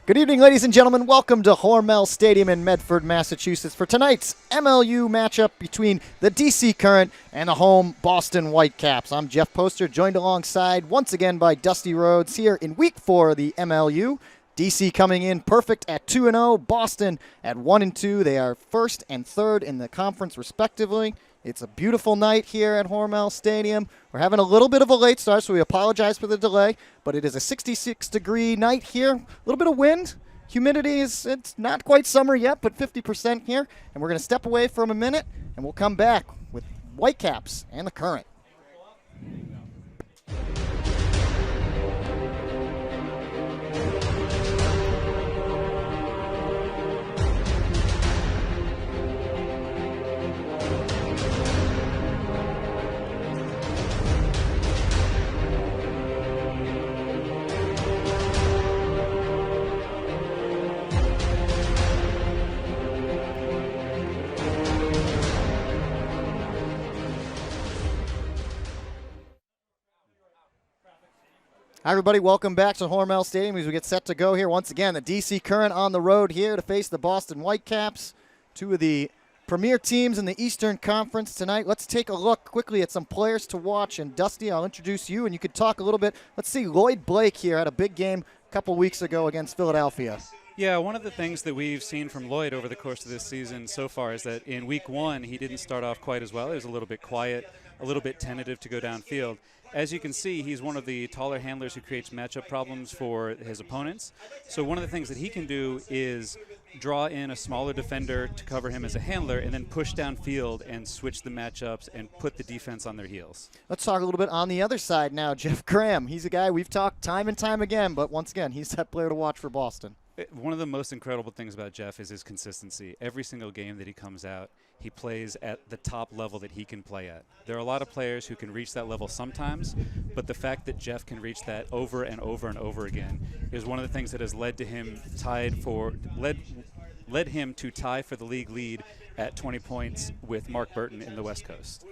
Good evening, ladies and gentlemen. Welcome to Hormel Stadium in Medford, Massachusetts for tonight's MLU matchup between the DC Current and the home Boston Whitecaps. I'm Jeff Poster, joined alongside once again by Dusty Rhodes here in Week 4 of the MLU. DC coming in perfect at 2-0, Boston at 1-2. They are first and third in the conference respectively. It's a beautiful night here at Hormel Stadium. We're having a little bit of a late start, so we apologize for the delay, but it is a 66-degree night here. A little bit of wind. Humidity it's not quite summer yet, but 50% here. And we're going to step away for a minute, and we'll come back with Whitecaps and the Current. Hi, everybody. Welcome back to Hormel Stadium as we get set to go here. Once again, the DC Current on the road here to face the Boston Whitecaps, two of the premier teams in the Eastern Conference tonight. Let's take a look quickly at some players to watch. And, Dusty, I'll introduce you, and you could talk a little bit. Let's see, Lloyd Blake here had a big game a couple weeks ago against Philadelphia. Yeah, one of the things that we've seen from Lloyd over the course of this season so far is that in Week 1, he didn't start off quite as well. He was a little bit quiet, a little bit tentative to go downfield. As you can see, he's one of the taller handlers who creates matchup problems for his opponents. So one of the things that he can do is draw in a smaller defender to cover him as a handler and then push downfield and switch the matchups and put the defense on their heels. Let's talk a little bit on the other side now. Jeff Graham, he's a guy we've talked time and time again, but once again, he's that player to watch for Boston. One of the most incredible things about Jeff is his consistency. Every single game that he comes out, he plays at the top level that he can play at. There are a lot of players who can reach that level sometimes, but the fact that Jeff can reach that over and over and over again is one of the things that has led to him led him to tie for the league lead at 20 points with Mark Burton in the West Coast.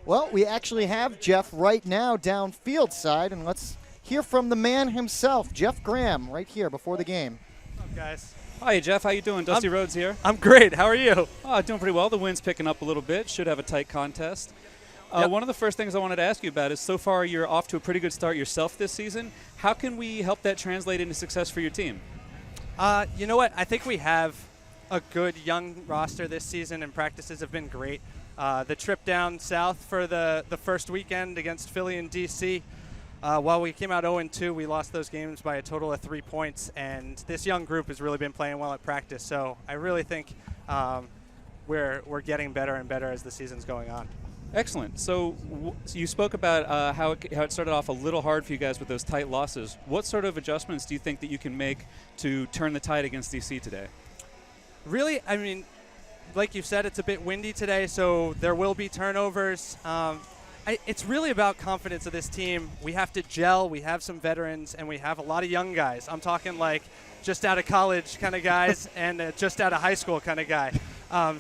Well, we actually have Jeff right now downfield side, and let's hear from the man himself, Jeff Graham, right here before the game. What's up, guys? Hi, Jeff. How you doing? Dusty Rhodes here. I'm great. How are you? Doing pretty well. The wind's picking up a little bit. Should have a tight contest. Yep. One of the first things I wanted to ask you about is so far you're off to a pretty good start yourself this season. How can we help that translate into success for your team? You know what? I think we have a good young roster this season, and practices have been great. The trip down south for the first weekend against Philly and D.C., while we came out 0-2, we lost those games by a total of 3 points, and this young group has really been playing well at practice. So I really think we're getting better and better as the season's going on. Excellent. So you spoke about how it started off a little hard for you guys with those tight losses. What sort of adjustments do you think that you can make to turn the tide against DC today? Really, I mean, like you said, it's a bit windy today, so there will be turnovers. It's really about confidence of this team. We have to gel. We have some veterans, and we have a lot of young guys. I'm talking like just out of college kind of guys and just out of high school kind of guy.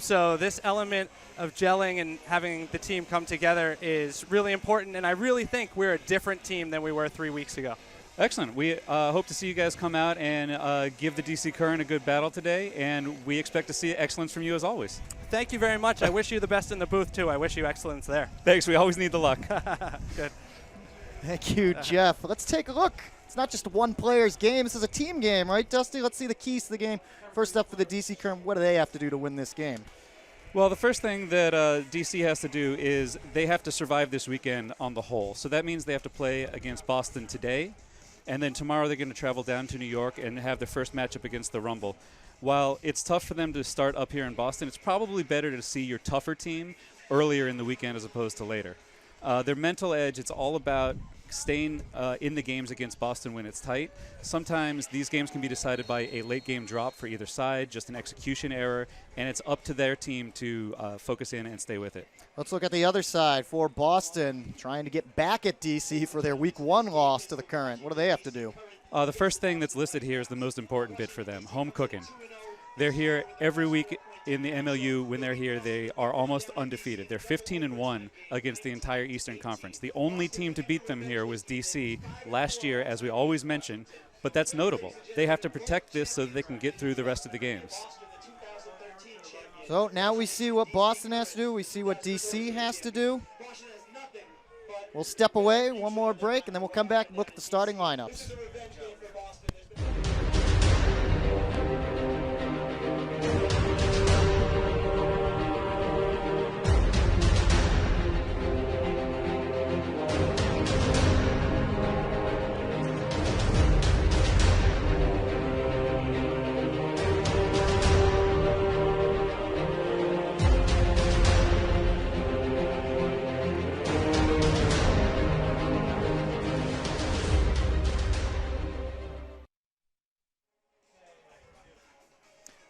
So this element of gelling and having the team come together is really important, and I really think we're a different team than we were 3 weeks ago. Excellent. We hope to see you guys come out and give the DC Current a good battle today, and we expect to see excellence from you as always. Thank you very much. I wish you the best in the booth, too. I wish you excellence there. Thanks. We always need the luck. Good. Thank you, Jeff. Let's take a look. It's not just one player's game. This is a team game, right, Dusty? Let's see the keys to the game. First up for the DC Current, what do they have to do to win this game? Well, the first thing that DC has to do is they have to survive this weekend on the whole. So that means they have to play against Boston today, and then tomorrow they're going to travel down to New York and have their first matchup against the Rumble. While it's tough for them to start up here in Boston, it's probably better to see your tougher team earlier in the weekend as opposed to later. Their mental edge, it's all about staying in the games against Boston when it's tight. Sometimes these games can be decided by a late game drop for either side, just an execution error, and it's up to their team to focus in and stay with it. Let's look at the other side for Boston, trying to get back at DC for their Week 1 loss to the Current. What do they have to do? The first thing that's listed here is the most important bit for them, home cooking. They're here every week in the MLU. When they're here, they are almost undefeated. They're 15-1 against the entire Eastern Conference. The only team to beat them here was DC last year, as we always mention, but that's notable. They have to protect this so that they can get through the rest of the games. So now we see what Boston has to do. We see what DC has to do. We'll step away, one more break, and then we'll come back and look at the starting lineups.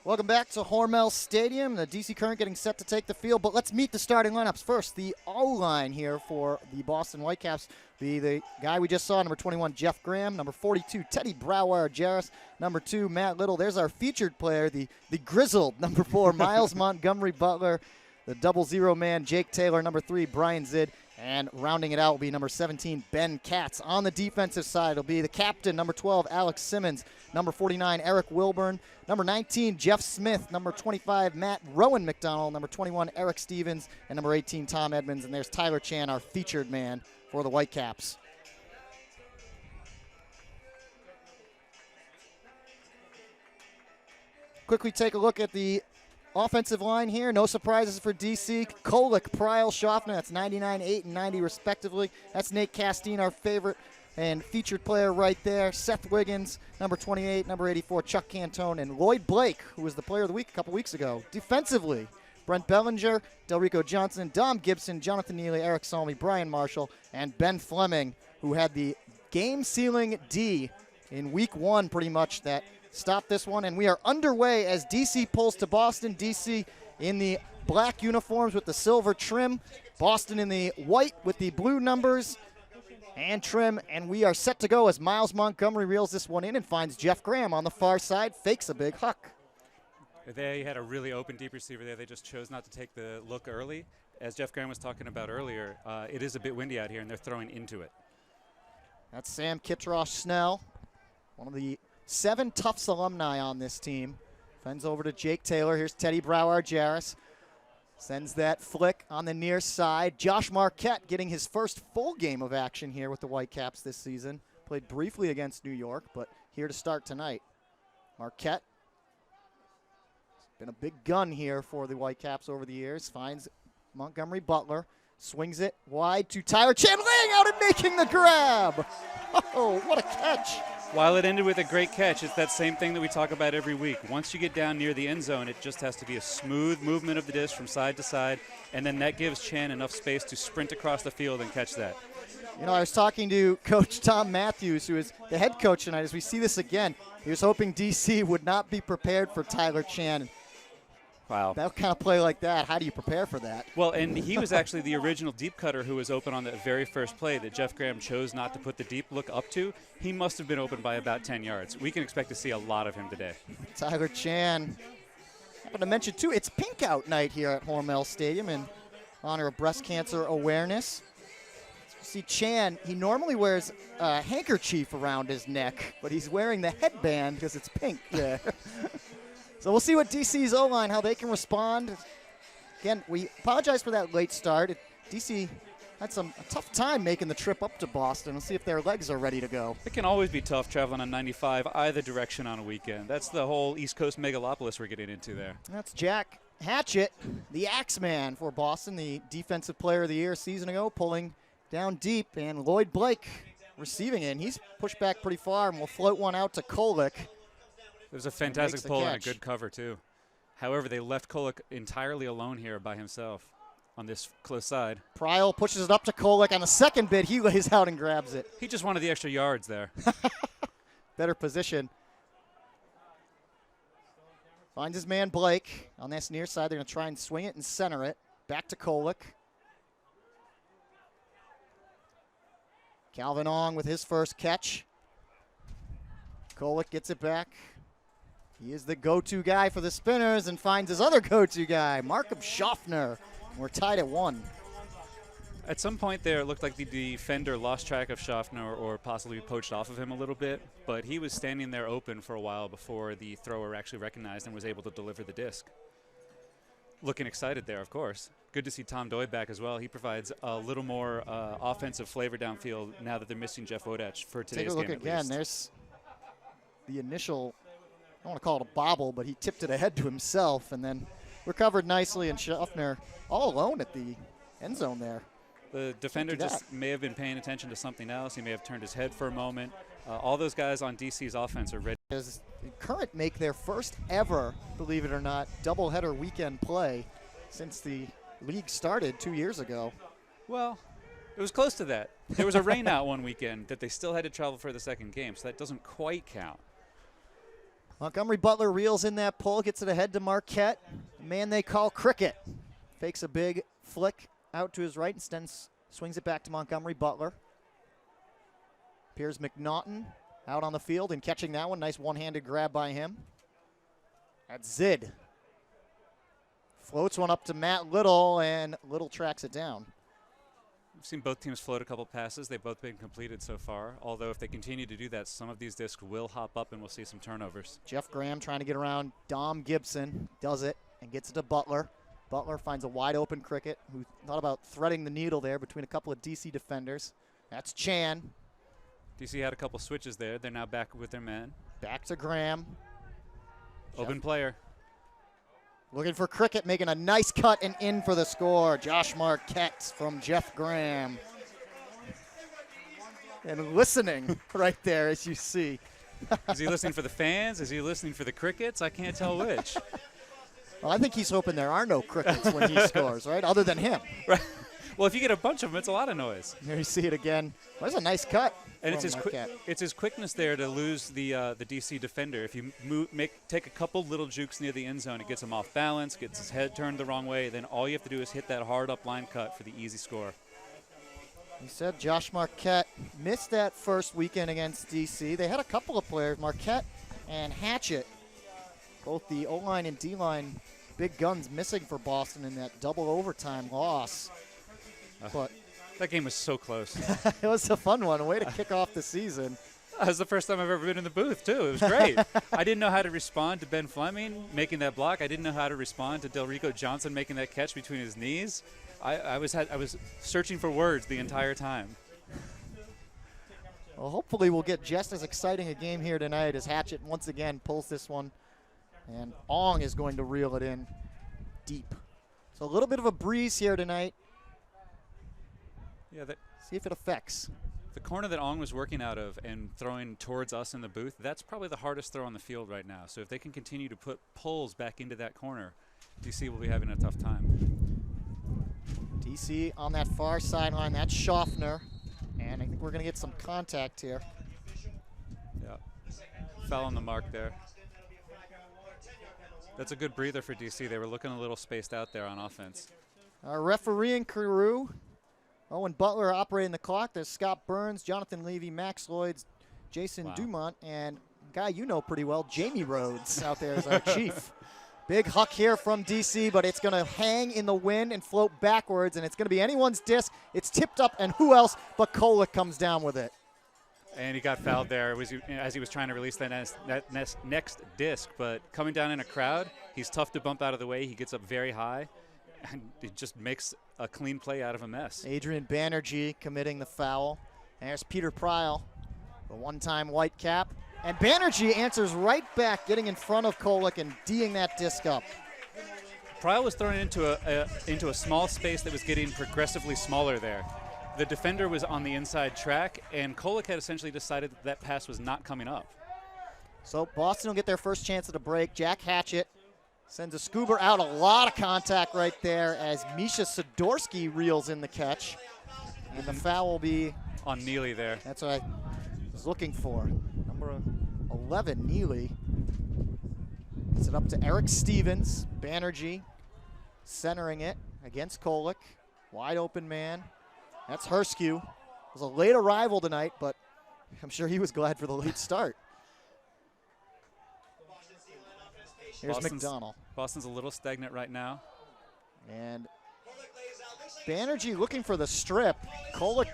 Welcome back to Hormel Stadium. The DC Current getting set to take the field, but let's meet the starting lineups first. The O-line here for the Boston Whitecaps be the guy we just saw, number 21, Jeff Graham, number 42, Teddy Brauer-Jarris, number 2, Matt Little. There's our featured player, the grizzled, number 4, Miles Montgomery Butler, the 00 man, Jake Taylor, number 3, Brian Zid, and rounding it out will be number 17, Ben Katz. On the defensive side, it'll be the captain, number 12, Alex Simmons, number 49, Eric Wilburn, number 19, Jeff Smith, number 25, Matt Rowan McDonald, number 21, Eric Stevens, and number 18, Tom Edmonds. And there's Tyler Chan, our featured man for the Whitecaps. Quickly take a look at the offensive line here. No surprises for DC. Kolek, Pryl, Schaffner. That's 99, 8, and 90 respectively. That's Nate Castine, our favorite and featured player right there. Seth Wiggins, number 28, number 84, Chuck Cantone, and Lloyd Blake, who was the player of the week a couple weeks ago. Defensively, Brent Bellinger, Delrico Johnson, Dom Gibson, Jonathan Neely, Eric Salmi, Brian Marshall, and Ben Fleming, who had the game-sealing D in Week 1 pretty much that stopped this one. And we are underway as DC pulls to Boston. DC in the black uniforms with the silver trim. Boston in the white with the blue numbers and trim. And we are set to go as Miles Montgomery reels this one in and finds Jeff Graham on the far side, fakes a big huck. They had a really open deep receiver there. They just chose not to take the look early. As Jeff Graham was talking about earlier, it is a bit windy out here, and they're throwing into it. That's Sam Kitrosh Snell, one of the 7 Tufts alumni on this team. Fends over to Jake Taylor. Here's Teddy Brauer-Jarris. Sends that flick on the near side. Josh Marquette getting his first full game of action here with the Whitecaps this season. Played briefly against New York, but here to start tonight. Marquette, been a big gun here for the Whitecaps over the years. Finds Montgomery Butler. Swings it wide to Tyler Chan, laying out and making the grab. Oh, what a catch. While it ended with a great catch, it's that same thing that we talk about every week. Once you get down near the end zone, it just has to be a smooth movement of the disc from side to side, and then that gives Chan enough space to sprint across the field and catch that. You know, I was talking to Coach Tom Matthews, who is the head coach tonight, as we see this again. He was hoping DC would not be prepared for Tyler Chan. Wow. That kind of play like that, how do you prepare for that? Well, and he was actually the original deep cutter who was open on the very first play that Jeff Graham chose not to put the deep look up to. He must have been open by about 10 yards. We can expect to see a lot of him today. Tyler Chan. I happen to mention, too, it's pink out night here at Hormel Stadium in honor of breast cancer awareness. See Chan, he normally wears a handkerchief around his neck, but he's wearing the headband because it's pink there. So we'll see what DC's O-line, how they can respond. Again, we apologize for that late start. DC had a tough time making the trip up to Boston. We'll see if their legs are ready to go. It can always be tough traveling on 95 either direction on a weekend. That's the whole East Coast megalopolis we're getting into there. That's Jack Hatchett, the Axeman for Boston, the Defensive Player of the Year a season ago, pulling down deep, and Lloyd Blake receiving it. And he's pushed back pretty far, and will float one out to Kolek. It was a fantastic pull and a good cover, too. However, they left Kolek entirely alone here by himself. on this close side. Pryal pushes it up to Kolek. On the second bid, he lays out and grabs it. He just wanted the extra yards there. Better position. Finds his man Blake on this near side. They're going to try and swing it and center it. Back to Kolek. Calvin Ong with his first catch. Kolek gets it back. He is the go-to guy for the spinners and finds his other go-to guy, Markham Schaffner. We're tied at 1. At some point there, it looked like the defender lost track of Schaffner or possibly poached off of him a little bit, but he was standing there open for a while before the thrower actually recognized and was able to deliver the disc. Looking excited there, of course. Good to see Tom Doy back as well. He provides a little more offensive flavor downfield now that they're missing Jeff Wodach for today's game. Take a look again. There's the initial, I don't want to call it a bobble, but he tipped it ahead to himself and then recovered nicely, and Schaffner all alone at the end zone there. The defender just may have been paying attention to something else. He may have turned his head for a moment. All those guys on DC's offense are ready. As the Current make their first ever, believe it or not, doubleheader weekend play since the league started 2 years ago. Well, it was close to that. There was a rain out one weekend that they still had to travel for the second game, so that doesn't quite count. Montgomery Butler reels in that pull, gets it ahead to Marquette. The man they call Cricket. Fakes a big flick out to his right, instead swings it back to Montgomery Butler. Piers McNaughton out on the field and catching that one. Nice one-handed grab by him. That's Zid. Floats one up to Matt Little, and Little tracks it down. We've seen both teams float a couple passes. They've both been completed so far, although if they continue to do that, some of these discs will hop up and we'll see some turnovers. Jeff Graham trying to get around Dom Gibson. Does it and gets it to Butler. Butler finds a wide-open Cricket who thought about threading the needle there between a couple of DC defenders. That's Chan. DC had a couple switches there. They're now back with their man. Back to Graham. Open player. Looking for Cricket, making a nice cut and in for the score. Josh Marquette from Jeff Graham. And listening right there, as you see. Is he listening for the fans? Is he listening for the crickets? I can't tell which. Well, I think he's hoping there are no crickets when he scores, right? Other than him. Right. Well, if you get a bunch of them, it's a lot of noise. Here you see it again. Well, that's a nice cut. And it's his quickness there to lose the DC defender. If you take a couple little jukes near the end zone, it gets him off balance, gets his head turned the wrong way. Then all you have to do is hit that hard up line cut for the easy score. He said Josh Marquette missed that first weekend against DC. They had a couple of players, Marquette and Hatchett, both the O-line and D-line big guns missing for Boston in that double overtime loss. But that game was so close. it was a fun one, a way to kick off the season. That was the first time I've ever been in the booth, too. It was great. I didn't know how to respond to Ben Fleming making that block. I didn't know how to respond to Delrico Johnson making that catch between his knees. I was searching for words the entire time. Well, hopefully we'll get just as exciting a game here tonight as Hatchett once again pulls this one. And Ong is going to reel it in deep. So a little bit of a breeze here tonight. Yeah, see if it affects. The corner that Ong was working out of and throwing towards us in the booth, that's probably the hardest throw on the field right now. So if they can continue to put pulls back into that corner, DC will be having a tough time. DC on that far sideline, that's Schaffner. And I think we're going to get some contact here. Yeah, foul on the mark there. That's a good breather for DC. They were looking a little spaced out there on offense. Our refereeing crew, Owen Butler operating the clock. There's Scott Burns, Jonathan Levy, Max Lloyds, Jason Dumont, and a guy you know pretty well, Jamie Rhodes, out there as our chief. Big huck here from DC, but it's going to hang in the wind and float backwards, and it's going to be anyone's disc. It's tipped up, and who else but Kolek comes down with it. And he got fouled there as he was trying to release that next disc. But coming down in a crowd, he's tough to bump out of the way. He gets up very high, and he just makes a clean play out of a mess. Adrian Banerjee committing the foul. There's Peter Pryal, the one-time Whitecap. And Banerjee answers right back, getting in front of Kolek and D'ing that disc up. Pryal was thrown into a small space that was getting progressively smaller there. The defender was on the inside track, and Kolek had essentially decided that pass was not coming up. So Boston will get their first chance at a break. Jack Hatchett Sends a Scuba out. A lot of contact right there as Misha Sidorsky reels in the catch. And the foul will be on Neely there. That's what I was looking for. Number 11, Neely. Gets it up to Eric Stevens. Banerjee centering it against Kolick. Wide open man. That's Herskew. It was a late arrival tonight, but I'm sure he was glad for the late start. Here's McDonald. Boston's a little stagnant right now. And Banerjee looking for the strip. Kolick,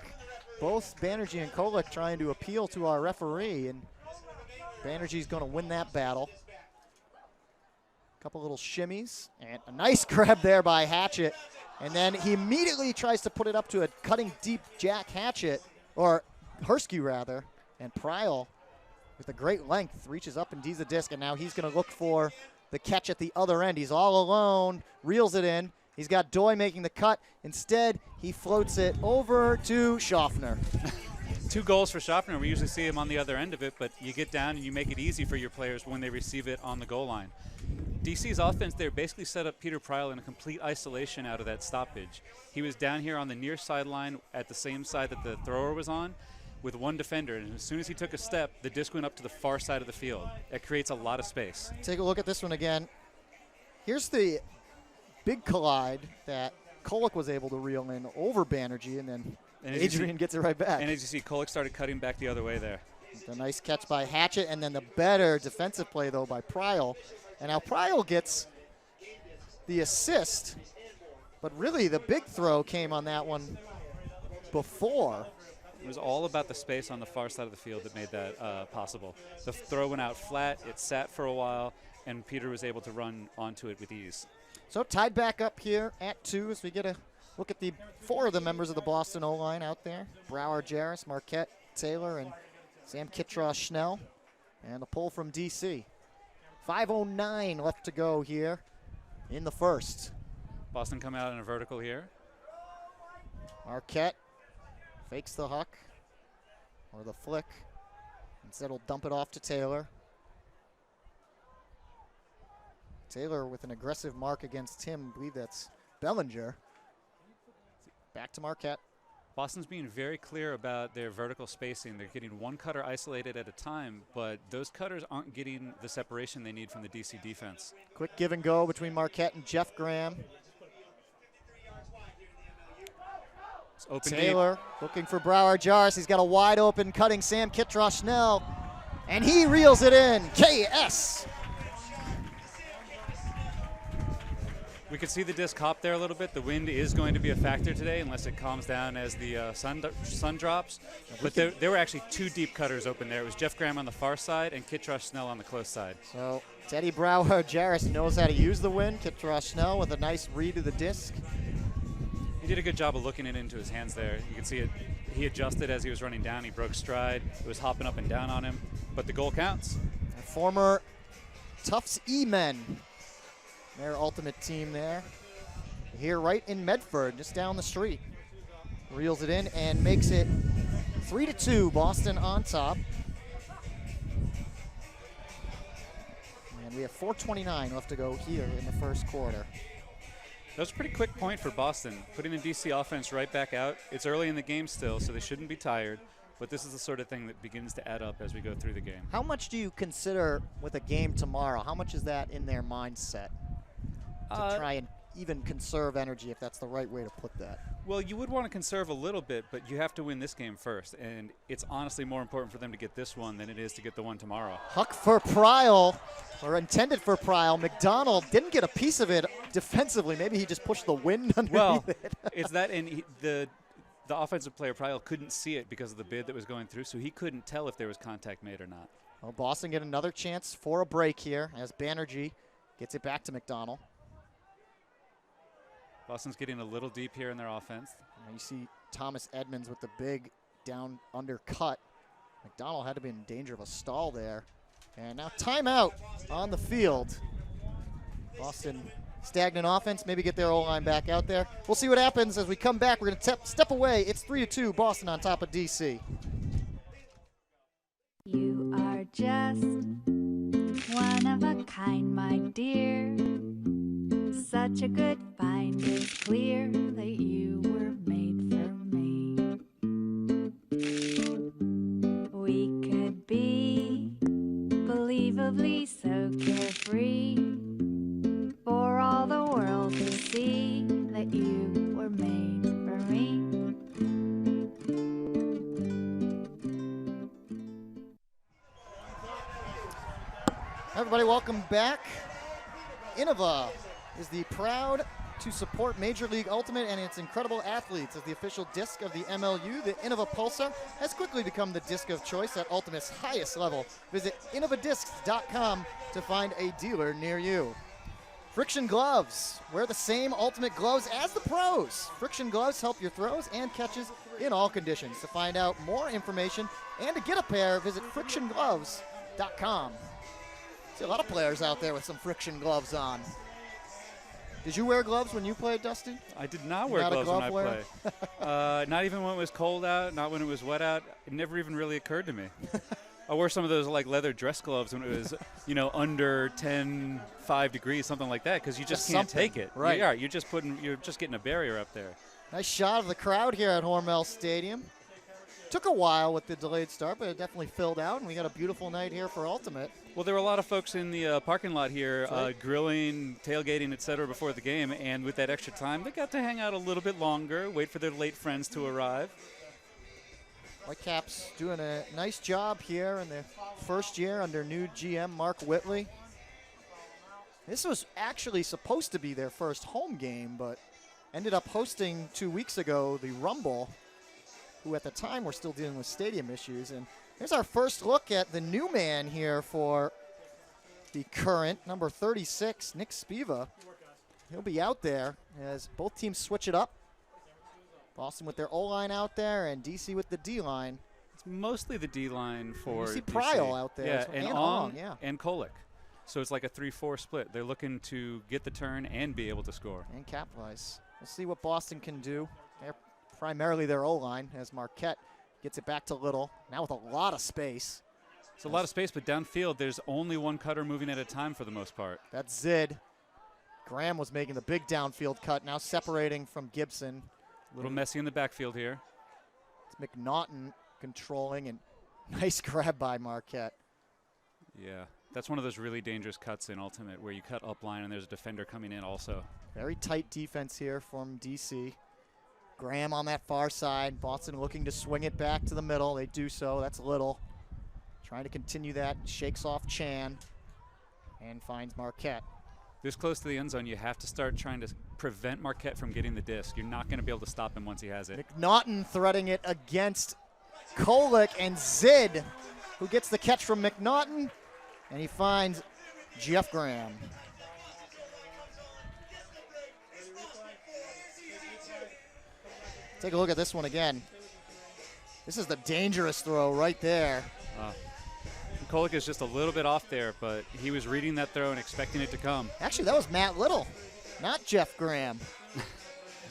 both Banerjee and Kolick trying to appeal to our referee, and Banerjee's going to win that battle. Couple little shimmies, and a nice grab there by Hatchett. And then he immediately tries to put it up to a cutting deep Jack Hatchett, or Herskew rather, and Pryal with a great length reaches up and D's the disc, and now he's going to look for the catch at the other end. He's all alone, reels it in. He's got Doy making the cut. Instead, he floats it over to Schaffner. 2 goals for Schaffner. We usually see him on the other end of it, but you get down and you make it easy for your players when they receive it on the goal line. DC's offense there basically set up Peter Pryal in a complete isolation out of that stoppage. He was down here on the near sideline at the same side that the thrower was on with one defender, and as soon as he took a step, the disc went up to the far side of the field. It creates a lot of space. Take a look at this one again. Here's the big collide that Kolick was able to reel in over Banerjee, and then Adrian gets it right back. And as you see, Kolick started cutting back the other way there. The nice catch by Hatchett, and then the better defensive play, though, by Pryal. And now Pryal gets the assist, but really the big throw came on that one before. It was all about the space on the far side of the field that made that possible. The throw went out flat, it sat for a while, and Peter was able to run onto it with ease. So tied back up here at 2 as we get a look at the 4 of the members of the Boston O-line out there. Brower, Jarris, Marquette, Taylor, and Sam Kitross Schnell. And a pull from DC. 5:09 left to go here in the first. Boston coming out in a vertical here. Marquette fakes the huck or the flick. Instead he'll dump it off to Taylor. Taylor with an aggressive mark against him. I believe that's Bellinger. Back to Marquette. Boston's being very clear about their vertical spacing. They're getting one cutter isolated at a time, but those cutters aren't getting the separation they need from the DC defense. Quick give and go between Marquette and Jeff Graham. Taylor deep. Looking for Brower Jarris. He's got a wide open cutting Sam Kitross Schnell, and he reels it in. KS. We could see the disc hop there a little bit. The wind is going to be a factor today unless it calms down as the sun drops. But there were actually 2 deep cutters open there. It was Jeff Graham on the far side and Kitross Schnell on the close side. So Teddy Brower Jarris knows how to use the wind. Kitross Schnell with a nice read of the disc. He did a good job of looking it into his hands there. You can see it. He adjusted as he was running down. He broke stride. It was hopping up and down on him. But the goal counts. Former Tufts E-men. Their ultimate team there. Here right in Medford, just down the street. Reels it in and makes it 3-2, Boston on top. And we have 4:29 left to go here in the first quarter. That was a pretty quick point for Boston, putting the DC offense right back out. It's early in the game still, so they shouldn't be tired. But this is the sort of thing that begins to add up as we go through the game. How much do you consider with a game tomorrow? How much is that in their mindset? To try and even conserve energy, if that's the right way to put that. Well, you would want to conserve a little bit, but you have to win this game first. And it's honestly more important for them to get this one than it is to get the one tomorrow. Huck for Pryal, or intended for Pryal. McDonald didn't get a piece of it defensively. Maybe he just pushed the wind underneath it. It's that, and the offensive player, Pryal, couldn't see it because of the bid that was going through, so he couldn't tell if there was contact made or not. Well, Boston get another chance for a break here as Banerjee gets it back to McDonald. Boston's getting a little deep here in their offense. Now you see Thomas Edmonds with the big down undercut. McDonald had to be in danger of a stall there. And now timeout on the field. Boston stagnant offense, maybe get their O-line back out there. We'll see what happens as we come back. We're going to step away. It's 3-2, Boston on top of DC. You are just one of a kind, my dear. Such a good find, it's clear that you were made for me. We could be believably so carefree, for all the world to see that you were made for me. Everybody, welcome back. Innova is the proud to support Major League Ultimate and its incredible athletes. As the official disc of the MLU, the Innova Pulsar has quickly become the disc of choice at Ultimate's highest level. Visit innovadiscs.com to find a dealer near you. Friction Gloves. Wear the same Ultimate gloves as the pros. Friction Gloves help your throws and catches in all conditions. To find out more information and to get a pair, visit frictiongloves.com. See a lot of players out there with some Friction Gloves on. Did you wear gloves when you played, Dusty? I did not wear Not a gloves when I glove played. Not even when it was cold out, not when it was wet out. It never even really occurred to me. I wore some of those like leather dress gloves when it was, under 10, 5 degrees, something like that, because you just can't take it. Right. Yeah, you're just getting a barrier up there. Nice shot of the crowd here at Hormel Stadium. Took a while with the delayed start, but it definitely filled out, and we got a beautiful night here for Ultimate. Well, there were a lot of folks in the parking lot here right. grilling, tailgating, et cetera, before the game, and with that extra time, they got to hang out a little bit longer, wait for their late friends to arrive. Whitecaps doing a nice job here in their first year under new GM Mark Whitley. This was actually supposed to be their first home game, but ended up hosting 2 weeks ago the Rumble, who at the time were still dealing with stadium issues. And here's our first look at the new man here for the current, number 36, Nick Spiva. He'll be out there as both teams switch it up. Boston with their O-line out there and DC with the D-line. It's mostly the D-line for You see DC. Pryal out there. Yeah, and Ong, yeah. and Kolick. So it's like a 3-4 split. They're looking to get the turn and be able to score. And capitalize. We'll see what Boston can do. They're primarily their O-line as Marquette gets it back to Little. Now with a lot of space. It's a lot of space, but downfield, there's only one cutter moving at a time for the most part. That's Zid. Graham was making the big downfield cut, now separating from Gibson. A little messy in the backfield here. It's McNaughton controlling, and nice grab by Marquette. Yeah, that's one of those really dangerous cuts in Ultimate where you cut up line and there's a defender coming in also. Very tight defense here from DC. Graham on that far side. Boston looking to swing it back to the middle. They do so. That's Little. Trying to continue that. Shakes off Chan and finds Marquette. This close to the end zone, you have to start trying to prevent Marquette from getting the disc. You're not going to be able to stop him once he has it. McNaughton threading it against Kolick, and Zid, who gets the catch from McNaughton, and he finds Jeff Graham. Take a look at this one again. This is the dangerous throw right there. Kolick is just a little bit off there, but he was reading that throw and expecting it to come. Actually, that was Matt Little, not Jeff Graham.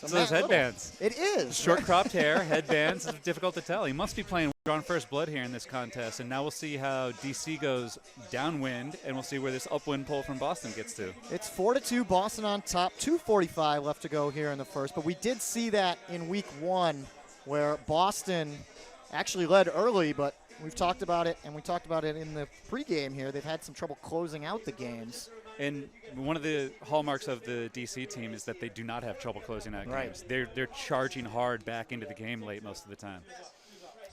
So those headbands. It is. Short cropped hair, headbands. It's difficult to tell. He must be playing drawn first blood here in this contest, and now we'll see how DC goes downwind, and we'll see where this upwind pull from Boston gets to. It's 4-2, Boston on top. 2:45 left to go here in the first, but we did see that in week one where Boston actually led early, but we've talked about it, and we talked about it in the pregame here. They've had some trouble closing out the games. And one of the hallmarks of the DC team is that they do not have trouble closing out games. They're charging hard back into the game late most of the time.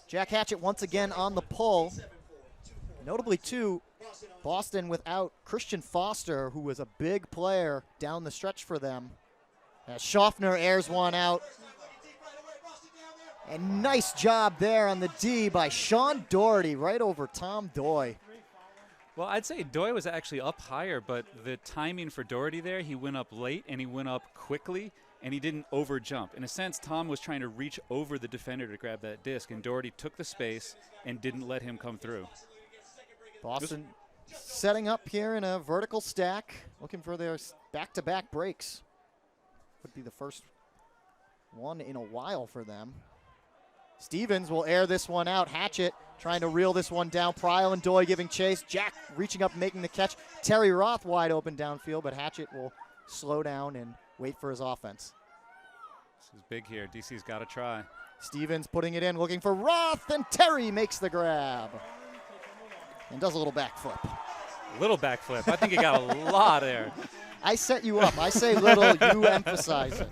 Jack Hatchett once again on the pull. Notably, too, Boston without Christian Foster, who was a big player down the stretch for them. As Schaffner airs one out. And nice job there on the D by Sean Doherty right over Tom Doy. Well, I'd say Doy was actually up higher, but the timing for Doherty there, he went up late and he went up quickly and he didn't over jump. In a sense, Tom was trying to reach over the defender to grab that disc, and Doherty took the space and didn't let him come through. Boston setting up here in a vertical stack, looking for their back-to-back breaks. Would be the first one in a while for them. Stevens will air this one out. Hatchett trying to reel this one down. Pryle and Doy giving chase. Jack reaching up, making the catch. Terry Roth wide open downfield, but Hatchett will slow down and wait for his offense. This is big here. DC's got to try. Stevens putting it in, looking for Roth, and Terry makes the grab. And does a little backflip. Little backflip. I think he got a lot there. I set you up. I say little, you emphasize it.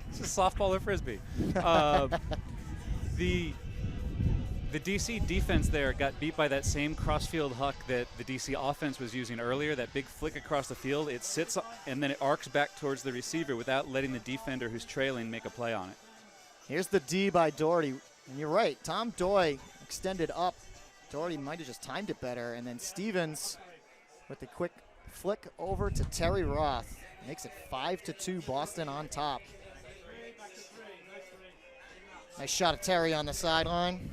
It's a softball or frisbee. The DC defense there got beat by that same crossfield huck that the DC offense was using earlier, that big flick across the field. It sits and then it arcs back towards the receiver without letting the defender who's trailing make a play on it. Here's the D by Doherty. And you're right, Tom Doy extended up. Doherty might have just timed it better. And then Stevens with the quick flick over to Terry Roth. Makes it 5-2, Boston on top. Nice shot of Terry on the sideline.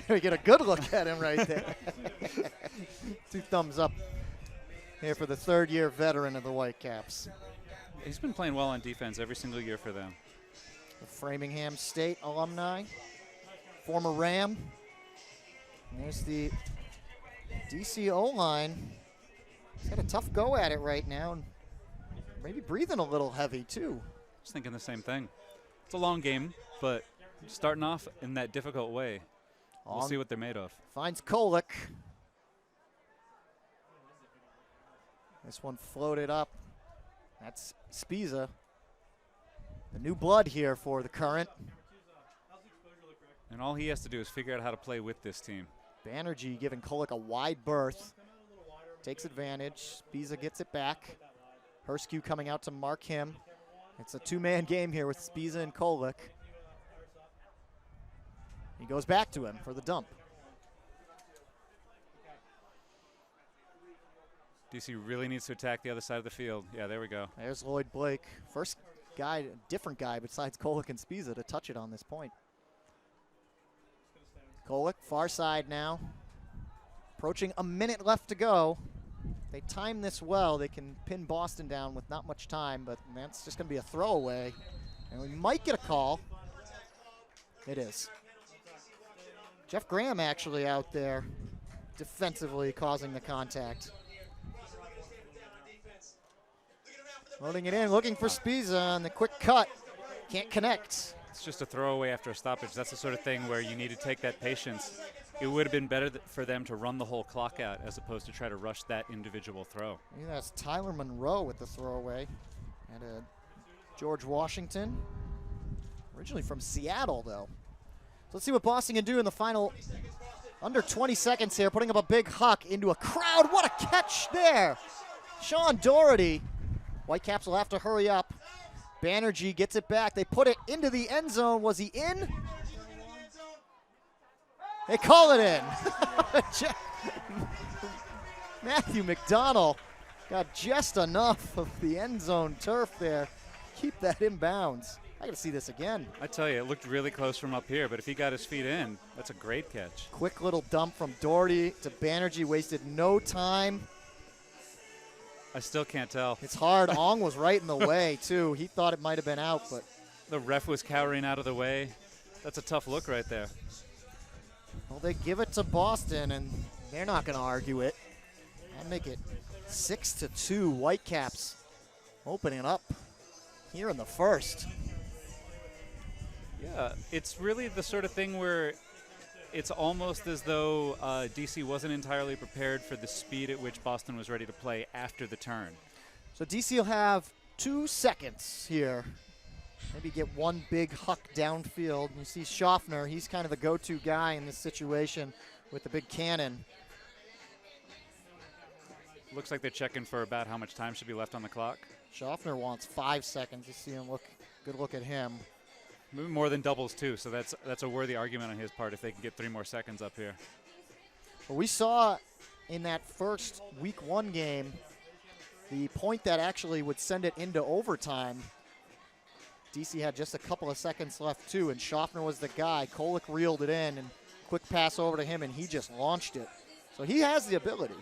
We get a good look at him right there. 2 thumbs up here for the third-year veteran of the Whitecaps. He's been playing well on defense every single year for them. The Framingham State alumni, former Ram. And there's the DC O-line. He's got a tough go at it right now, and maybe breathing a little heavy too. I was thinking the same thing. It's a long game, but starting off in that difficult way. We'll see what they're made of. Finds Kolick. This one floated up. That's Spiza. The new blood here for the Current. And all he has to do is figure out how to play with this team. Banerjee giving Kolick a wide berth. Takes advantage. Spiza gets it back. Herskew coming out to mark him. It's a 2-man game here with Spiza and Kolick. He goes back to him for the dump. DC really needs to attack the other side of the field. Yeah, there we go. There's Lloyd Blake. First guy, different guy besides Kolick and Spiza to touch it on this point. Kolick, far side now. Approaching a minute left to go. They time this well. They can pin Boston down with not much time, but that's just going to be a throwaway. And we might get a call. It is. Jeff Graham actually out there defensively causing the contact. Loading it in, looking for Spiza on the quick cut. Can't connect. It's just a throwaway after a stoppage. That's the sort of thing where you need to take that patience. It would have been better for them to run the whole clock out as opposed to try to rush that individual throw. Yeah, that's Tyler Monroe with the throwaway. And George Washington, originally from Seattle, though. So let's see what Boston can do in the final under 20 seconds here, putting up a big huck into a crowd. What a catch there. Sean Doherty. Whitecaps will have to hurry up. Banerjee gets it back. They put it into the end zone. Was he in? They call it in. Matthew McDonald got just enough of the end zone turf there. Keep that in bounds. I got to see this again. I tell you, it looked really close from up here, but if he got his feet in, that's a great catch. Quick little dump from Doherty to Banerjee. Wasted no time. I still can't tell. It's hard. Ong was right in the way, too. He thought it might have been out, but the ref was cowering out of the way. That's a tough look right there. well, they give it to Boston, and they're not going to argue it. I'll make it 6-2. Whitecaps opening up here in the first. Yeah, it's really the sort of thing where it's almost as though DC wasn't entirely prepared for the speed at which Boston was ready to play after the turn. So DC will have 2 seconds here. Maybe get one big huck downfield. You see Schaffner, he's kind of the go-to guy in this situation with the big cannon. Looks like they're checking for about how much time should be left on the clock. Schaffner wants 5 seconds. You see him look, good look at him. Maybe more than doubles too, so that's a worthy argument on his part if they can get 3 more seconds up here. Well, we saw in that first week 1 game, the point that actually would send it into overtime, DC had just a couple of seconds left too, and Schaffner was the guy. Kolick reeled it in, and quick pass over to him, and he just launched it. So he has the ability.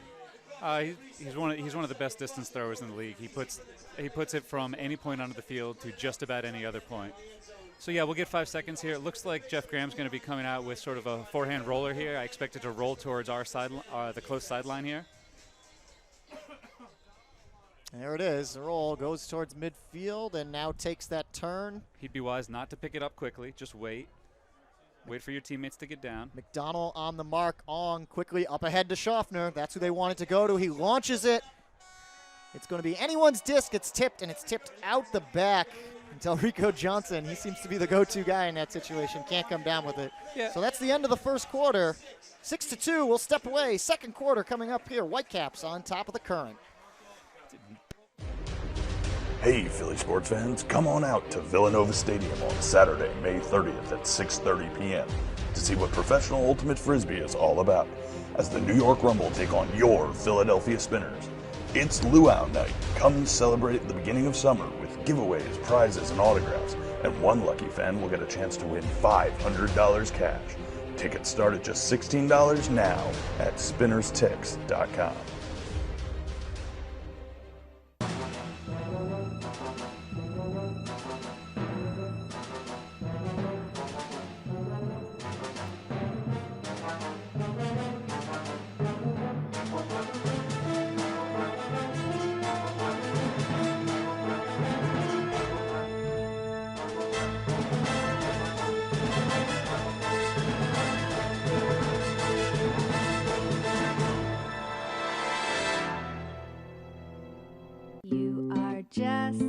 He's one of the best distance throwers in the league. He puts it from any point onto the field to just about any other point. So yeah, we'll get 5 seconds here. It looks like Jeff Graham's going to be coming out with sort of a forehand roller here. I expect it to roll towards our side, the close sideline here. There it is. The roll goes towards midfield and now takes that turn. He'd be wise not to pick it up quickly. Just wait. Wait for your teammates to get down. McDonald on the mark. Ong quickly up ahead to Schaffner. That's who they wanted to go to. He launches it. It's going to be anyone's disc. It's tipped, and it's tipped out the back. Until Rico Johnson, he seems to be the go-to guy in that situation. Can't come down with it. Yeah. So that's the end of the first quarter. 6-2, we'll step away. Second quarter coming up here. Whitecaps on top of the current. Hey, Philly sports fans, come on out to Villanova Stadium on Saturday, May 30th at 6:30 p.m. to see what professional ultimate frisbee is all about as the New York Rumble take on your Philadelphia Spinners. It's Luau Night. Come celebrate the beginning of summer with giveaways, prizes, and autographs, and one lucky fan will get a chance to win $500 cash. Tickets start at just $16 now at spinnerstix.com. You are just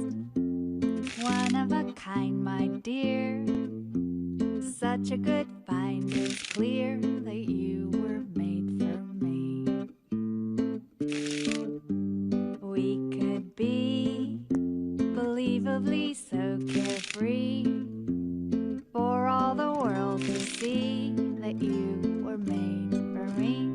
one of a kind, my dear. Such a good find, it's clear that you were made for me. We could be believably so carefree, for all the world to see that you were made for me.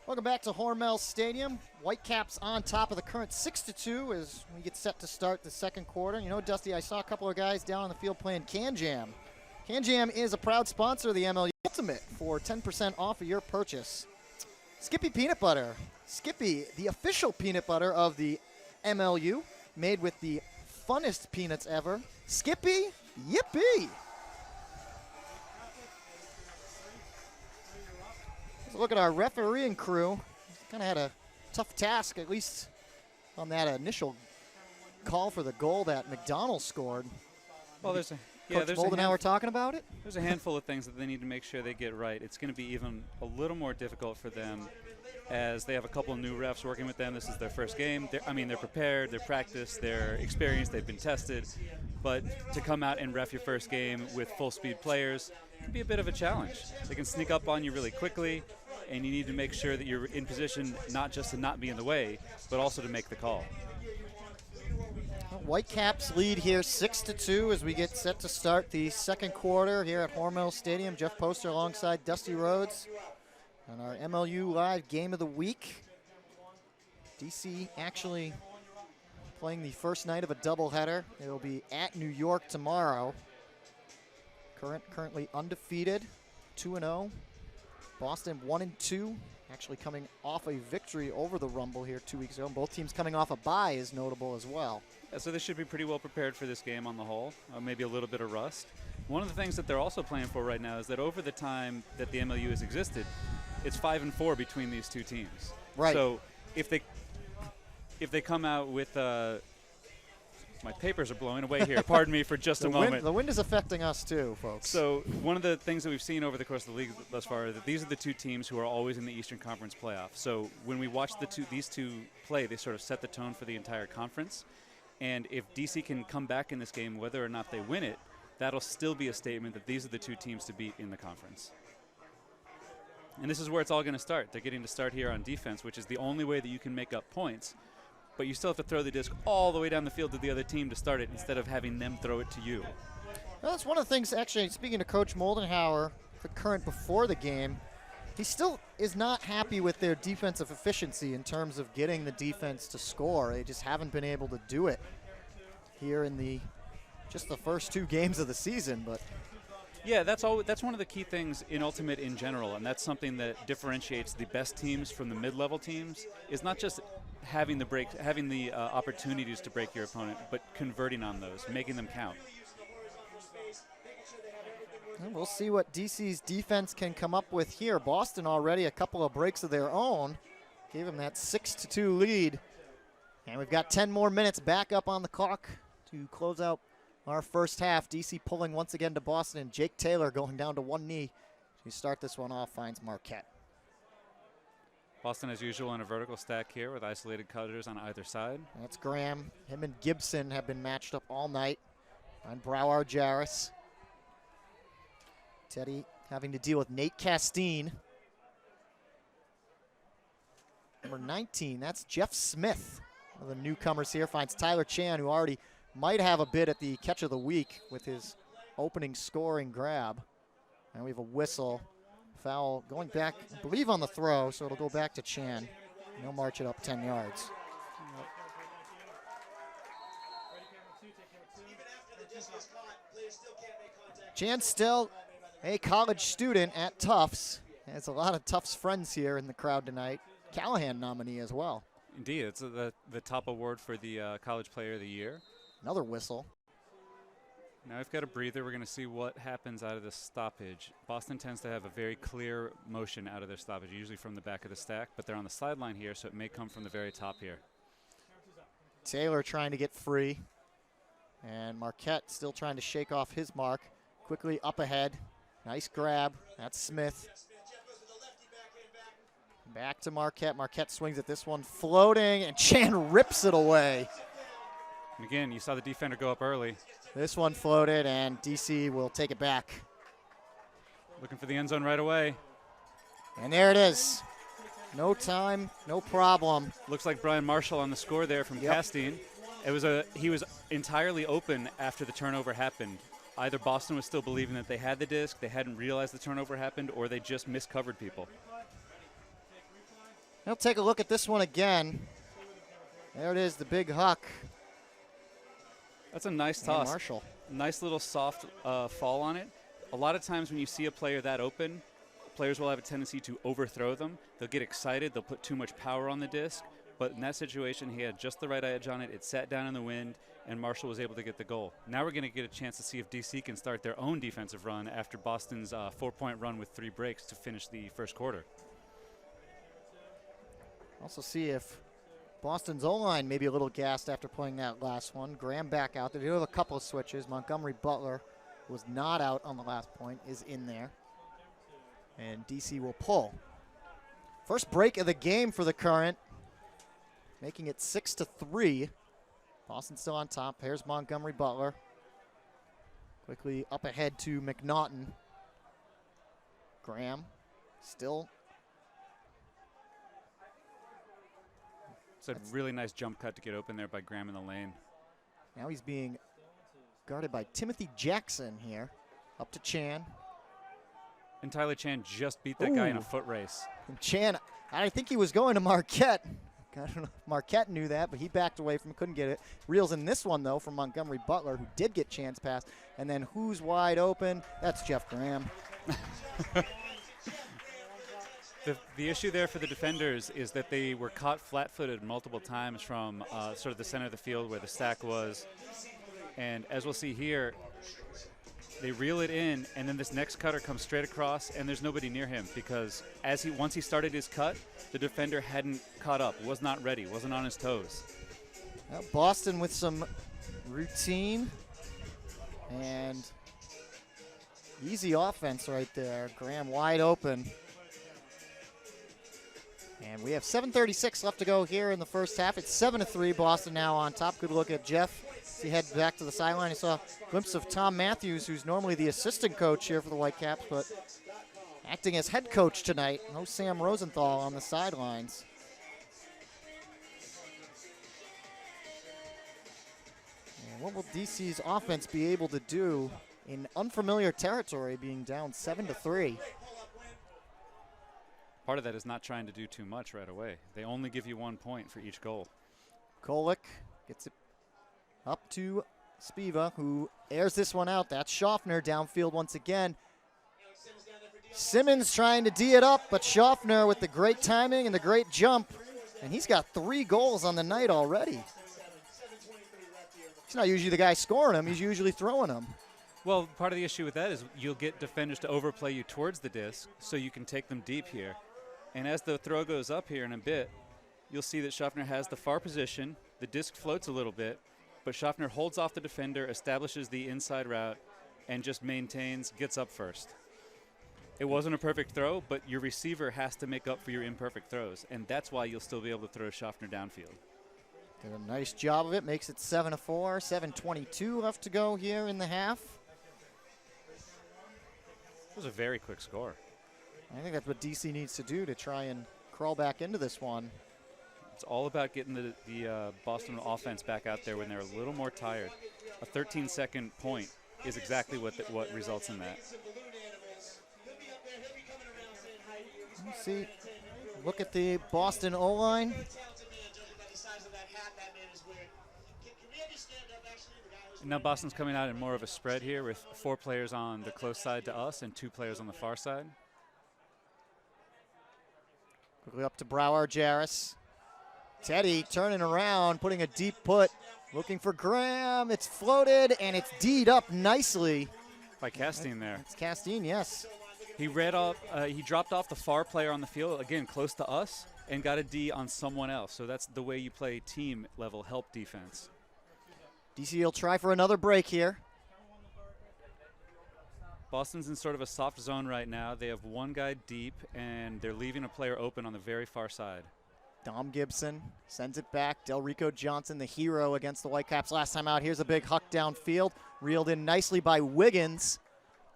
Welcome back to Hormel Stadium. Whitecaps on top of the current 6-2 as we get set to start the second quarter. You know, Dusty, I saw a couple of guys down on the field playing Can Jam. Can Jam is a proud sponsor of the MLU Ultimate for 10% off of your purchase. Skippy Peanut Butter. Skippy, the official peanut butter of the MLU, made with the funnest peanuts ever. Skippy, yippee! Look at our refereeing crew. Kind of had a tough task, at least on that initial call for the goal that McDonald scored. Well, there's a Coach Moldenauer talking about it. There's a handful of things that they need to make sure they get right. It's going to be even a little more difficult for them as they have a couple of new refs working with them. This is their first game. They're prepared, they're practiced, they're experienced, they've been tested. But to come out and ref your first game with full-speed players can be a bit of a challenge. They can sneak up on you really quickly, and you need to make sure that you're in position not just to not be in the way, but also to make the call. Whitecaps lead here 6-2 as we get set to start the second quarter here at Hormel Stadium. Jeff Poster alongside Dusty Rhodes on our MLU Live Game of the Week. DC actually playing the first night of a doubleheader. It will be at New York tomorrow. Currently undefeated, 2-0. Boston 1-2, actually coming off a victory over the Rumble here 2 weeks ago. Both teams coming off a bye is notable as well. Yeah, so they should be pretty well prepared for this game on the whole, maybe a little bit of rust. One of the things that they're also playing for right now is that over the time that the MLU has existed, it's 5-4 between these two teams. Right. So if they come out with my papers are blowing away here. Pardon me for just a moment. The wind is affecting us too, folks. So one of the things that we've seen over the course of the league thus far is that these are the two teams who are always in the Eastern Conference playoff. So when we watch these two play, they sort of set the tone for the entire conference. And if DC can come back in this game, whether or not they win it, that'll still be a statement that these are the two teams to beat in the conference. And this is where it's all going to start. They're getting to start here on defense, which is the only way that you can make up points. But you still have to throw the disc all the way down the field to the other team to start it instead of having them throw it to you. Well, that's one of the things, actually, speaking to Coach Moldenauer, the current before the game, he still is not happy with their defensive efficiency in terms of getting the defense to score. They just haven't been able to do it here in just the first two games of the season. But Yeah, that's one of the key things in Ultimate in general, and that's something that differentiates the best teams from the mid-level teams. Is not just having the opportunities to break your opponent, but converting on those, making them count. And we'll see what DC's defense can come up with here. Boston already a couple of breaks of their own. Gave them that 6-2 lead. And we've got 10 more minutes back up on the clock to close out our first half. DC pulling once again to Boston, and Jake Taylor going down to one knee to start this one off, finds Marquette. Boston, as usual, in a vertical stack here with isolated cutters on either side. That's Graham. Him and Gibson have been matched up all night on Broward Jarris. Teddy having to deal with Nate Castine. Number 19, that's Jeff Smith. One of the newcomers here finds Tyler Chan, who already might have a bid at the catch of the week with his opening scoring grab. And we have a whistle. Foul going back, I believe, on the throw, so it'll go back to Chan. And he'll march it up 10 yards. Chan still a college student at Tufts. Has a lot of Tufts friends here in the crowd tonight. Callahan nominee as well. Indeed, it's the top award for the College Player of the Year. Another whistle. Now we've got a breather. We're going to see what happens out of this stoppage. Boston tends to have a very clear motion out of their stoppage, usually from the back of the stack, but they're on the sideline here, so it may come from the very top here. Taylor trying to get free. And Marquette still trying to shake off his mark. Quickly up ahead. Nice grab. That's Smith. Back to Marquette. Marquette swings at this one, floating, and Chan rips it away. And again, you saw the defender go up early. This one floated, and DC will take it back. Looking for the end zone right away. And there it is. No time, no problem. Looks like Brian Marshall on the score there from Castine. He was entirely open after the turnover happened. Either Boston was still believing that they had the disc, they hadn't realized the turnover happened, or they just miscovered people. We'll take a look at this one again. There it is, the big huck. That's a nice toss. Marshall. Nice little soft fall on it. A lot of times when you see a player that open, players will have a tendency to overthrow them. They'll get excited. They'll put too much power on the disc. But in that situation, he had just the right edge on it. It sat down in the wind, and Marshall was able to get the goal. Now we're going to get a chance to see if DC can start their own defensive run after Boston's 4-point run with 3 breaks to finish the first quarter. Also see if Boston's O-line may be a little gassed after playing that last one. Graham back out there. They do have a couple of switches. Montgomery Butler was not out on the last point, is in there. And DC will pull. First break of the game for the Current, making it 6-3. Boston still on top. Here's Montgomery Butler. Quickly up ahead to McNaughton. Graham still. It's a really nice jump cut to get open there by Graham in the lane. Now he's being guarded by Timothy Jackson here. Up to Chan. And Tyler Chan just beat that guy in a foot race. And Chan, I think he was going to Marquette. I don't know if Marquette knew that, but he backed away from it, couldn't get it. Reels in this one, though, from Montgomery Butler, who did get Chan's pass. And then who's wide open? That's Jeff Graham. The issue there for the defenders is that they were caught flat-footed multiple times from sort of the center of the field where the stack was. And as we'll see here, they reel it in, and then this next cutter comes straight across, and there's nobody near him because once he started his cut, the defender hadn't caught up, was not ready, wasn't on his toes. Well, Boston with some routine and easy offense right there. Graham wide open. And we have 7:36 left to go here in the first half. It's 7-3. Boston now on top. Good look at Jeff. As he heads back to the sideline, I saw a glimpse of Tom Matthews, who's normally the assistant coach here for the Whitecaps, but acting as head coach tonight. No Sam Rosenthal on the sidelines. And what will DC's offense be able to do in unfamiliar territory, being down 7-3? Part of that is not trying to do too much right away. They only give you 1 point for each goal. Kolick gets it up to Spiva, who airs this one out. That's Schaffner downfield once again. Simmons trying to D it up, but Schaffner with the great timing and the great jump. And he's got 3 goals on the night already. He's not usually the guy scoring them. He's usually throwing them. Well, part of the issue with that is you'll get defenders to overplay you towards the disc so you can take them deep here. And as the throw goes up here in a bit, you'll see that Schaffner has the far position. The disc floats a little bit, but Schaffner holds off the defender, establishes the inside route, and just maintains, gets up first. It wasn't a perfect throw, but your receiver has to make up for your imperfect throws, and that's why you'll still be able to throw Schaffner downfield. Did a nice job of it. Makes it 7-4. 7:22 left to go here in the half. It was a very quick score. I think that's what DC needs to do to try and crawl back into this one. It's all about getting the Boston offense back out there when they're a little more tired. A 13-second point is exactly what results in that. Let's see. Look at the Boston O-line. Now Boston's coming out in more of a spread here with 4 players on the close side to us and 2 players on the far side. Quickly up to Brower Jarris. Teddy turning around, putting a deep put, looking for Graham. It's floated, and it's D'd up nicely. By Castine there. It's Castine, yes. He dropped off the far player on the field, again, close to us, and got a D on someone else. So that's the way you play team-level help defense. DC will try for another break here. Boston's in sort of a soft zone right now. They have 1 guy deep, and they're leaving a player open on the very far side. Dom Gibson sends it back. Delrico Johnson, the hero against the Whitecaps last time out. Here's a big huck downfield, reeled in nicely by Wiggins.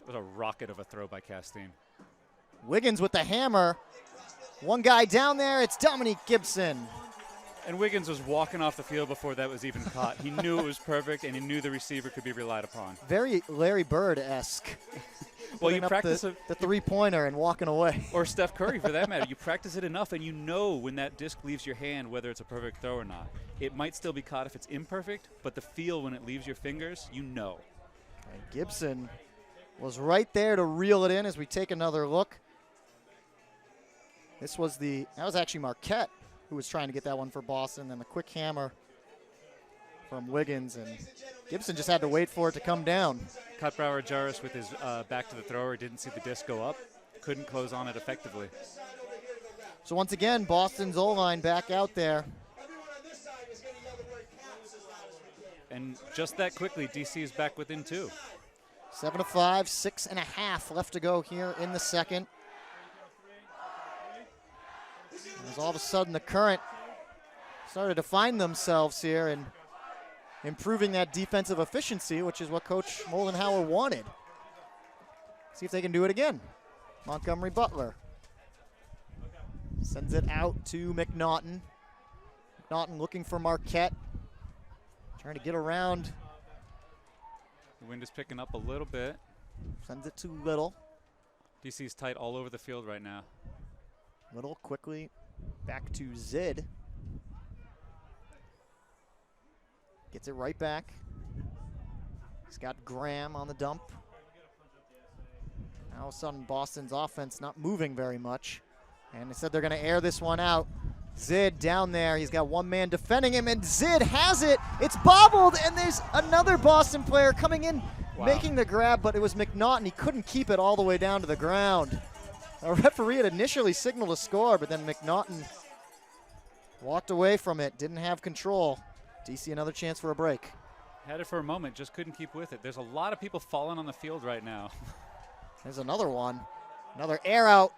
That was a rocket of a throw by Castine. Wiggins with the hammer. 1 guy down there. It's Dominique Gibson. And Wiggins was walking off the field before that was even caught. He knew it was perfect, and he knew the receiver could be relied upon. Very Larry Bird-esque. Well, you Putting up practice the three-pointer and walking away. Or Steph Curry, for that matter. You practice it enough, and you know when that disc leaves your hand whether it's a perfect throw or not. It might still be caught if it's imperfect, but the feel when it leaves your fingers, you know. And Gibson was right there to reel it in as we take another look. That was actually Marquette who was trying to get that one for Boston, and the quick hammer from Wiggins, and Gibson just had to wait for it to come down. Caught Brower Jarris with his back to the thrower, didn't see the disc go up, couldn't close on it effectively. So once again, Boston's O-line back out there. And just that quickly, DC is back within 2. 7-5, 6.5 left to go here in the second. As all of a sudden the Current started to find themselves here and improving that defensive efficiency, which is what Coach Moldenhauer wanted. See if they can do it again. Montgomery Butler sends it out to McNaughton. McNaughton looking for Marquette, trying to get around. The wind is picking up a little bit. Sends it to Little. DC's tight all over the field right now. Little quickly back to Zid. Gets it right back. He's got Graham on the dump. Now all of a sudden Boston's offense not moving very much. And they said they're going to air this one out. Zid down there. He's got 1 man defending him, and Zid has it. It's bobbled, and there's another Boston player coming in, making the grab, but it was McNaughton. He couldn't keep it all the way down to the ground. A referee had initially signaled a score, but then McNaughton walked away from it, didn't have control. DC another chance for a break. Had it for a moment, just couldn't keep with it. There's a lot of people falling on the field right now. There's another one. Another air out.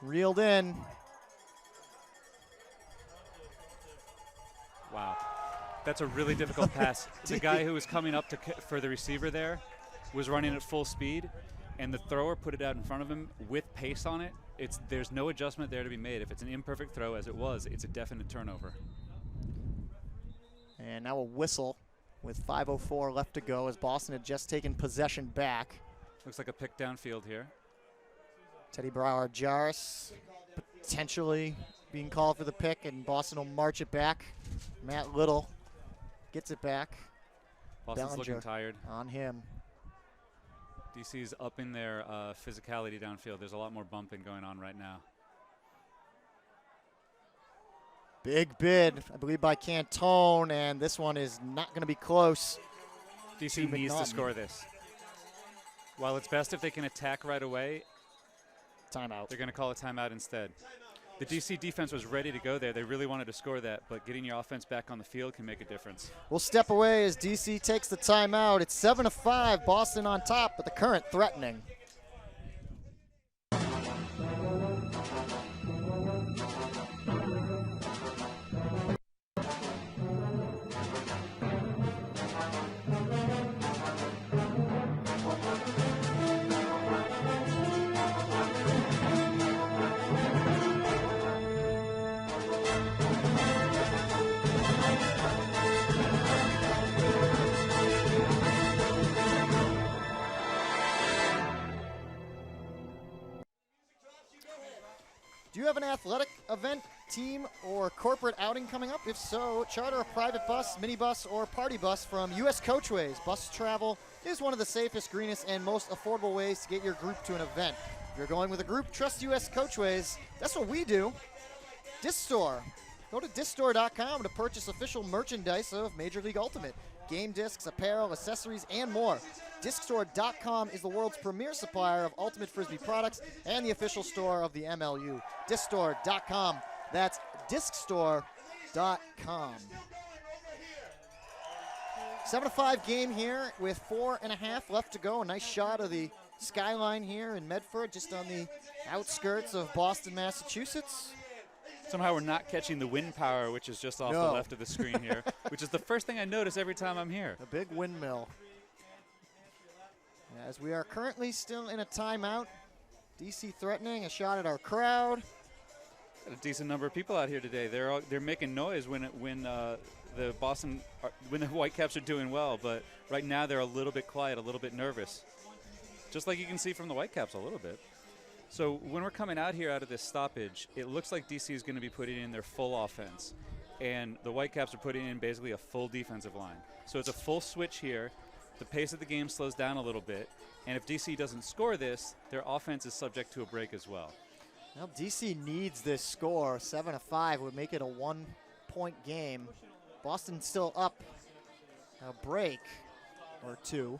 Reeled in. Wow. That's a really difficult pass. The guy who was coming up for the receiver there was running at full speed, and the thrower put it out in front of him with pace on it. There's no adjustment there to be made. If it's an imperfect throw, as it was, it's a definite turnover. And now a whistle with 5:04 left to go as Boston had just taken possession back. Looks like a pick downfield here. Teddy Brower Jarris potentially being called for the pick, and Boston will march it back. Matt Little gets it back. Boston's Bellinger looking tired. on him. DC's up in their physicality downfield. There's a lot more bumping going on right now. Big bid, I believe, by Cantone, and this one is not going to be close. DC needs to McNaughton. score this. While it's best if they can attack right away, Timeout. they're going to call a timeout instead. The DC defense was ready to go there. They really wanted to score that, but getting your offense back on the field can make a difference. We'll step away as DC takes the timeout. It's 7-5, Boston on top, but the Current threatening. Do you have an athletic event, team, or corporate outing coming up? If so, charter a private bus, minibus, or party bus from U.S. Coachways. Bus travel is one of the safest, greenest, and most affordable ways to get your group to an event. If you're going with a group, trust U.S. Coachways. That's what we do. Disc Store. Go to discstore.com to purchase official merchandise of Major League Ultimate. Game discs, apparel, accessories, and more. Discstore.com is the world's premier supplier of Ultimate Frisbee products and the official store of the MLU. Discstore.com. That's discstore.com. 7-5 game here with 4.5 left to go. A nice shot of the skyline here in Medford, just on the outskirts of Boston, Massachusetts. Somehow we're not catching the wind power, which is just off the left of the screen here, which is the first thing I notice every time I'm here. A big windmill. As we are currently still in a timeout, DC threatening a shot at our crowd. Got a decent number of people out here today. They're making noise when the Whitecaps are doing well, but right now they're a little bit quiet, a little bit nervous. Just like you can see from the Whitecaps a little bit. So when we're coming out here out of this stoppage, it looks like DC is going to be putting in their full offense, and the Whitecaps are putting in basically a full defensive line. So it's a full switch here. The pace of the game slows down a little bit, and if DC doesn't score this, their offense is subject to a break as well. Well, DC needs this score. 7-5 would make it a 1-point game. Boston still up a break or two.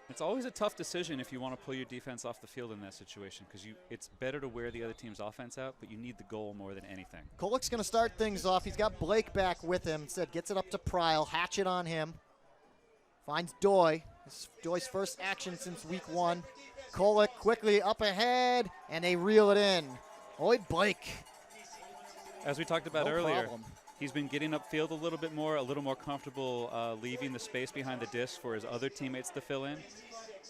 It's always a tough decision if you want to pull your defense off the field in that situation, because it's better to wear the other team's offense out, but you need the goal more than anything. Kolek's going to start things off. He's got Blake back with him. Instead, gets it up to Pryle. Hatchet on him. Finds Doy. This is Doy's first action since week 1. Kolek quickly up ahead, and they reel it in. Lloyd Blake. As we talked about No earlier, problem. he's been getting upfield a little more comfortable leaving the space behind the disc for his other teammates to fill in.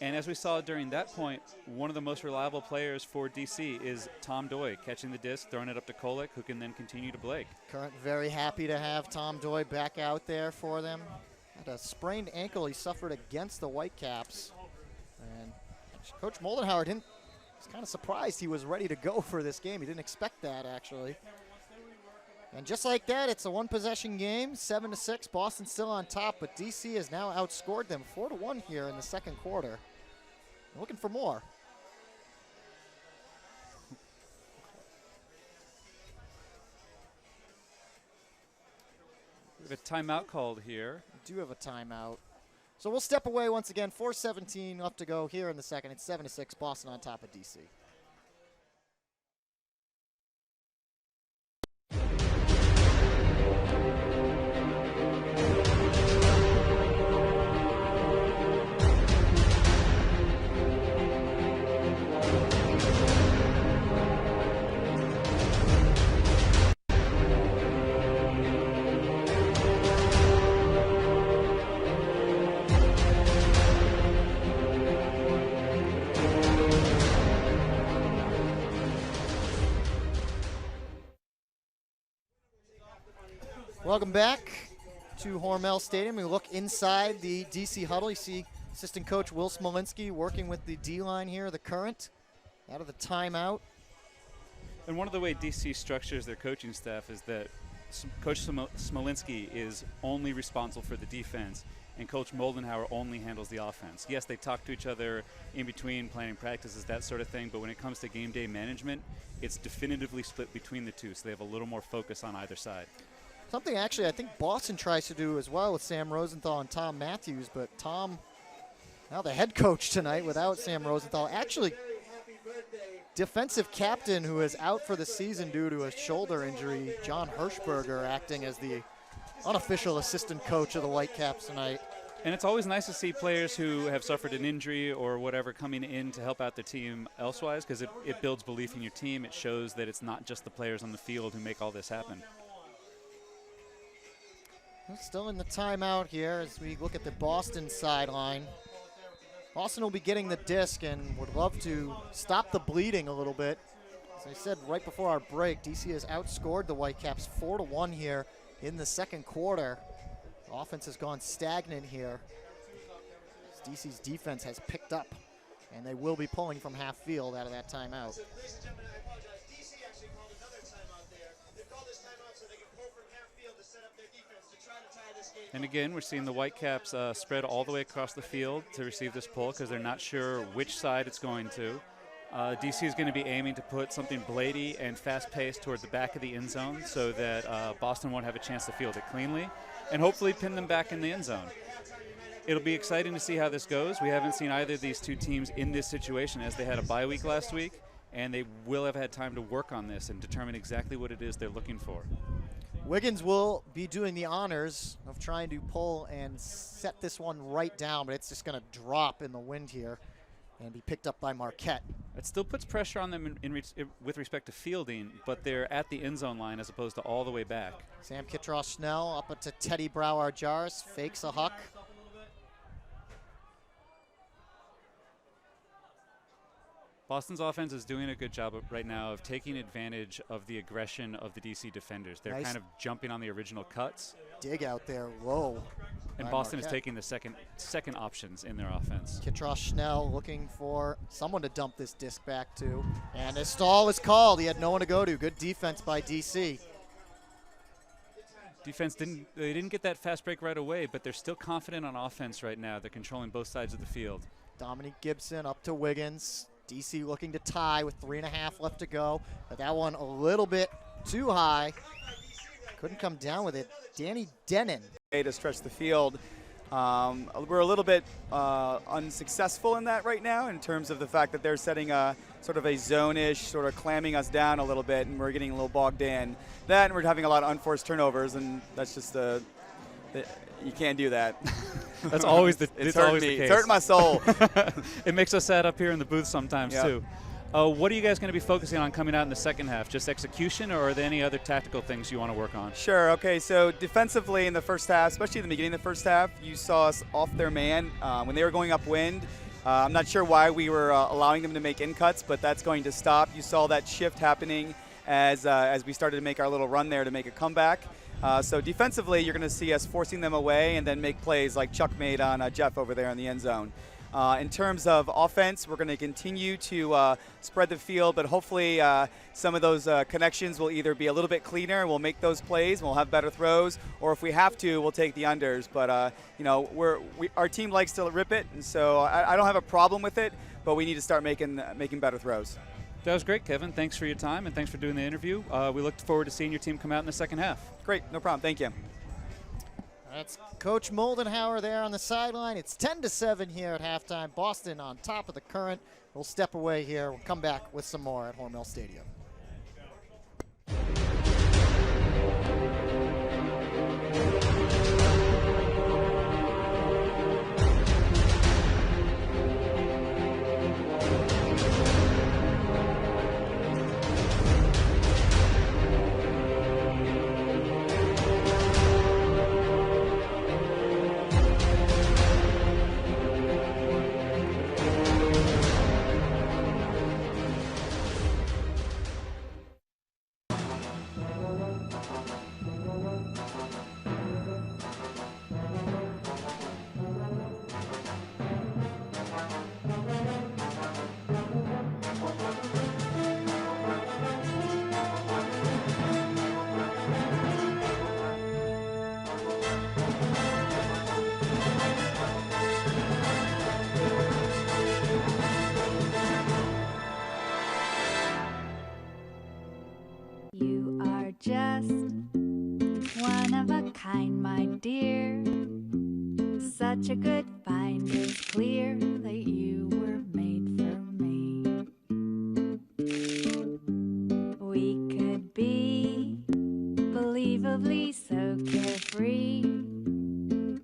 And as we saw during that point, one of the most reliable players for DC is Tom Doy, catching the disc, throwing it up to Kolek, who can then continue to Blake. Current very happy to have Tom Doy back out there for them. Had a sprained ankle he suffered against the Whitecaps. And Coach Moldenhauer was kind of surprised he was ready to go for this game. He didn't expect that, actually. And just like that, it's a one-possession game, 7-6. Boston still on top, but DC has now outscored them 4-1 here in the second quarter. They're looking for more. We have a timeout called here. We do have a timeout. So we'll step away once again. 4:17 left to go here in the second. It's 7-6. Boston on top of DC. Welcome back to Hormel Stadium. We look inside the DC huddle. You see assistant coach Will Smolinski working with the D-line here, the Current, out of the timeout. And one of the way DC structures their coaching staff is that Coach Smolinski is only responsible for the defense, and Coach Moldenhauer only handles the offense. Yes, they talk to each other in between planning practices, that sort of thing, but when it comes to game day management, it's definitively split between the two, so they have a little more focus on either side. Something actually I think Boston tries to do as well with Sam Rosenthal and Tom Matthews, but Tom, now the head coach tonight without Sam Rosenthal, actually defensive captain who is out for the season due to a shoulder injury, John Hirschberger, acting as the unofficial assistant coach of the Whitecaps tonight. And it's always nice to see players who have suffered an injury or whatever coming in to help out their team elsewise, because it builds belief in your team. It shows that it's not just the players on the field who make all this happen. We're still in the timeout here as we look at the Boston sideline. Boston will be getting the disc and would love to stop the bleeding a little bit. As I said right before our break, DC has outscored the Whitecaps 4-1 here in the second quarter. The offense has gone stagnant here. DC's defense has picked up, and they will be pulling from half field out of that timeout. And again, we're seeing the Whitecaps spread all the way across the field to receive this pull because they're not sure which side it's going to. DC is going to be aiming to put something bladey and fast-paced toward the back of the end zone so that Boston won't have a chance to field it cleanly and hopefully pin them back in the end zone. It'll be exciting to see how this goes. We haven't seen either of these two teams in this situation as they had a bye week last week, and they will have had time to work on this and determine exactly what it is they're looking for. Wiggins will be doing the honors of trying to pull and set this one right down, but it's just going to drop in the wind here and be picked up by Marquette. It still puts pressure on them with respect to fielding, but they're at the end zone line as opposed to all the way back. Sam Kitross-Schnell up to Teddy Brouwer-Jaris, fakes a huck. Boston's offense is doing a good job right now of taking advantage of the aggression of the DC defenders. They're kind of jumping on the original cuts. Dig out there low. And Boston is taking the second options in their offense. Kitross-Schnell looking for someone to dump this disc back to. And a stall is called. He had no one to go to. Good defense by DC. Defense didn't get that fast break right away, but they're still confident on offense right now. They're controlling both sides of the field. Dominique Gibson up to Wiggins. DC looking to tie with 3.5 left to go, but that one a little bit too high. Couldn't come down with it. Danny Denon. To stretch the field. We're a little bit unsuccessful in that right now in terms of the fact that they're setting a sort of a zone-ish, sort of clamming us down a little bit, and we're getting a little bogged in. That, and we're having a lot of unforced turnovers, and that's just you can't do that. That's always the it's always the case. It's hurting my soul. It makes us sad up here in the booth sometimes too. What are you guys going to be focusing on coming out in the second half? Just execution, or are there any other tactical things you want to work on? Sure. Okay. So defensively in the first half, especially in the beginning of the first half, you saw us off their man when they were going upwind. I'm not sure why we were allowing them to make in cuts, but that's going to stop. You saw that shift happening as we started to make our little run there to make a comeback. So defensively, you're going to see us forcing them away and then make plays like Chuck made on Jeff over there in the end zone. In terms of offense, we're going to continue to spread the field, but hopefully some of those connections will either be a little bit cleaner, we'll make those plays, and we'll have better throws, or if we have to, we'll take the unders. But you know, our team likes to rip it, and so I don't have a problem with it, but we need to start making better throws. That was great, Kevin. Thanks for your time, and thanks for doing the interview. We look forward to seeing your team come out in the second half. Great, no problem. Thank you. That's Coach Moldenhauer there on the sideline. It's 10-7 here at halftime. Boston on top of the current. We'll step away here. We'll come back with some more at Hormel Stadium. One of a kind, my dear. Such a good find, it's clear that you were made for me. We could be believably so carefree,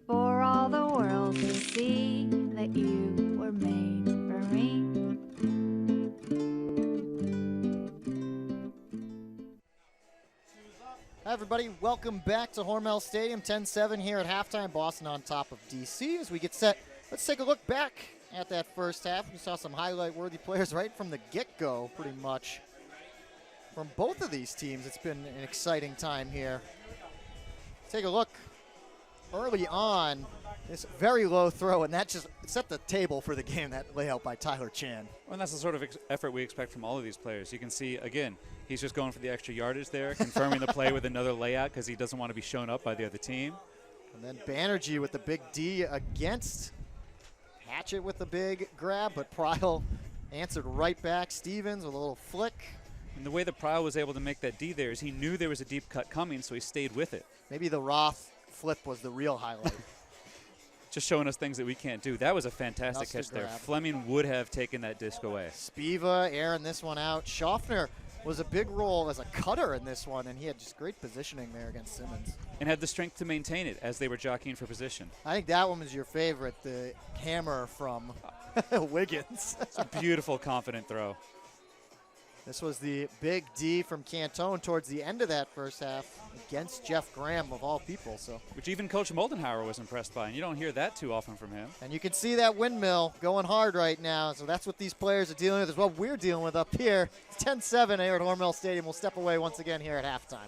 for all the world to see that you were made for me. Hi, everybody. Welcome back to Hormel Stadium. 10-7 here at halftime. Boston on top of D.C. As we get set, let's take a look back at that first half. We saw some highlight-worthy players right from the get-go, pretty much. From both of these teams, it's been an exciting time here. Take a look early on. This very low throw, and that just set the table for the game, that layout by Tyler Chan. Well, and that's the sort of effort we expect from all of these players. You can see, again, he's just going for the extra yardage there, confirming the play with another layout because he doesn't want to be shown up by the other team. And then Banerjee with the big D against. Hatchet with the big grab, but Pryle answered right back. Stevens with a little flick. And the way that Pryle was able to make that D there is he knew there was a deep cut coming, so he stayed with it. Maybe the Roth flip was the real highlight. Just showing us things that we can't do. That was a fantastic catch there. Fleming would have taken that disc away. Spiva airing this one out. Schaffner was a big role as a cutter in this one, and he had just great positioning there against Simmons. And had the strength to maintain it as they were jockeying for position. I think that one was your favorite, the hammer from Wiggins. It's a beautiful, confident throw. This was the big D from Cantone towards the end of that first half against Jeff Graham, of all people. So, which even Coach Moldenhauer was impressed by, and you don't hear that too often from him. And you can see that windmill going hard right now. So that's what these players are dealing with, is what we're dealing with up here. It's 10-7 here at Hormel Stadium. We'll step away once again here at halftime.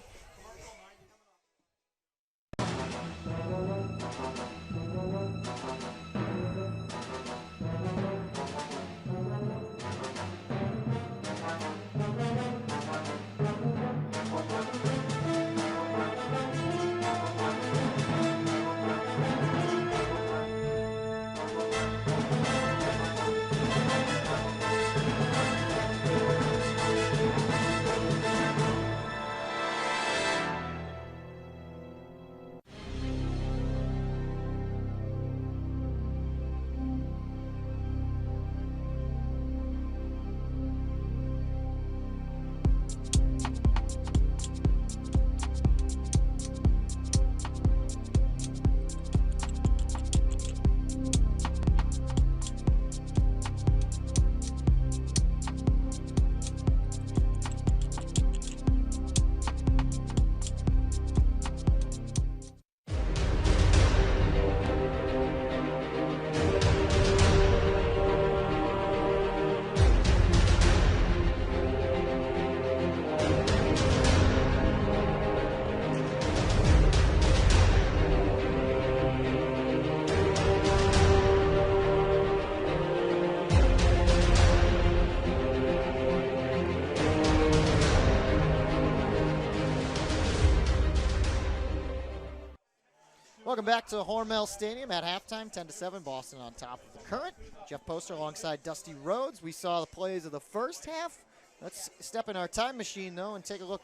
Welcome back to Hormel Stadium at halftime, 10-7, Boston on top of the current. Jeff Poster alongside Dusty Rhodes. We saw the plays of the first half. Let's step in our time machine, though, and take a look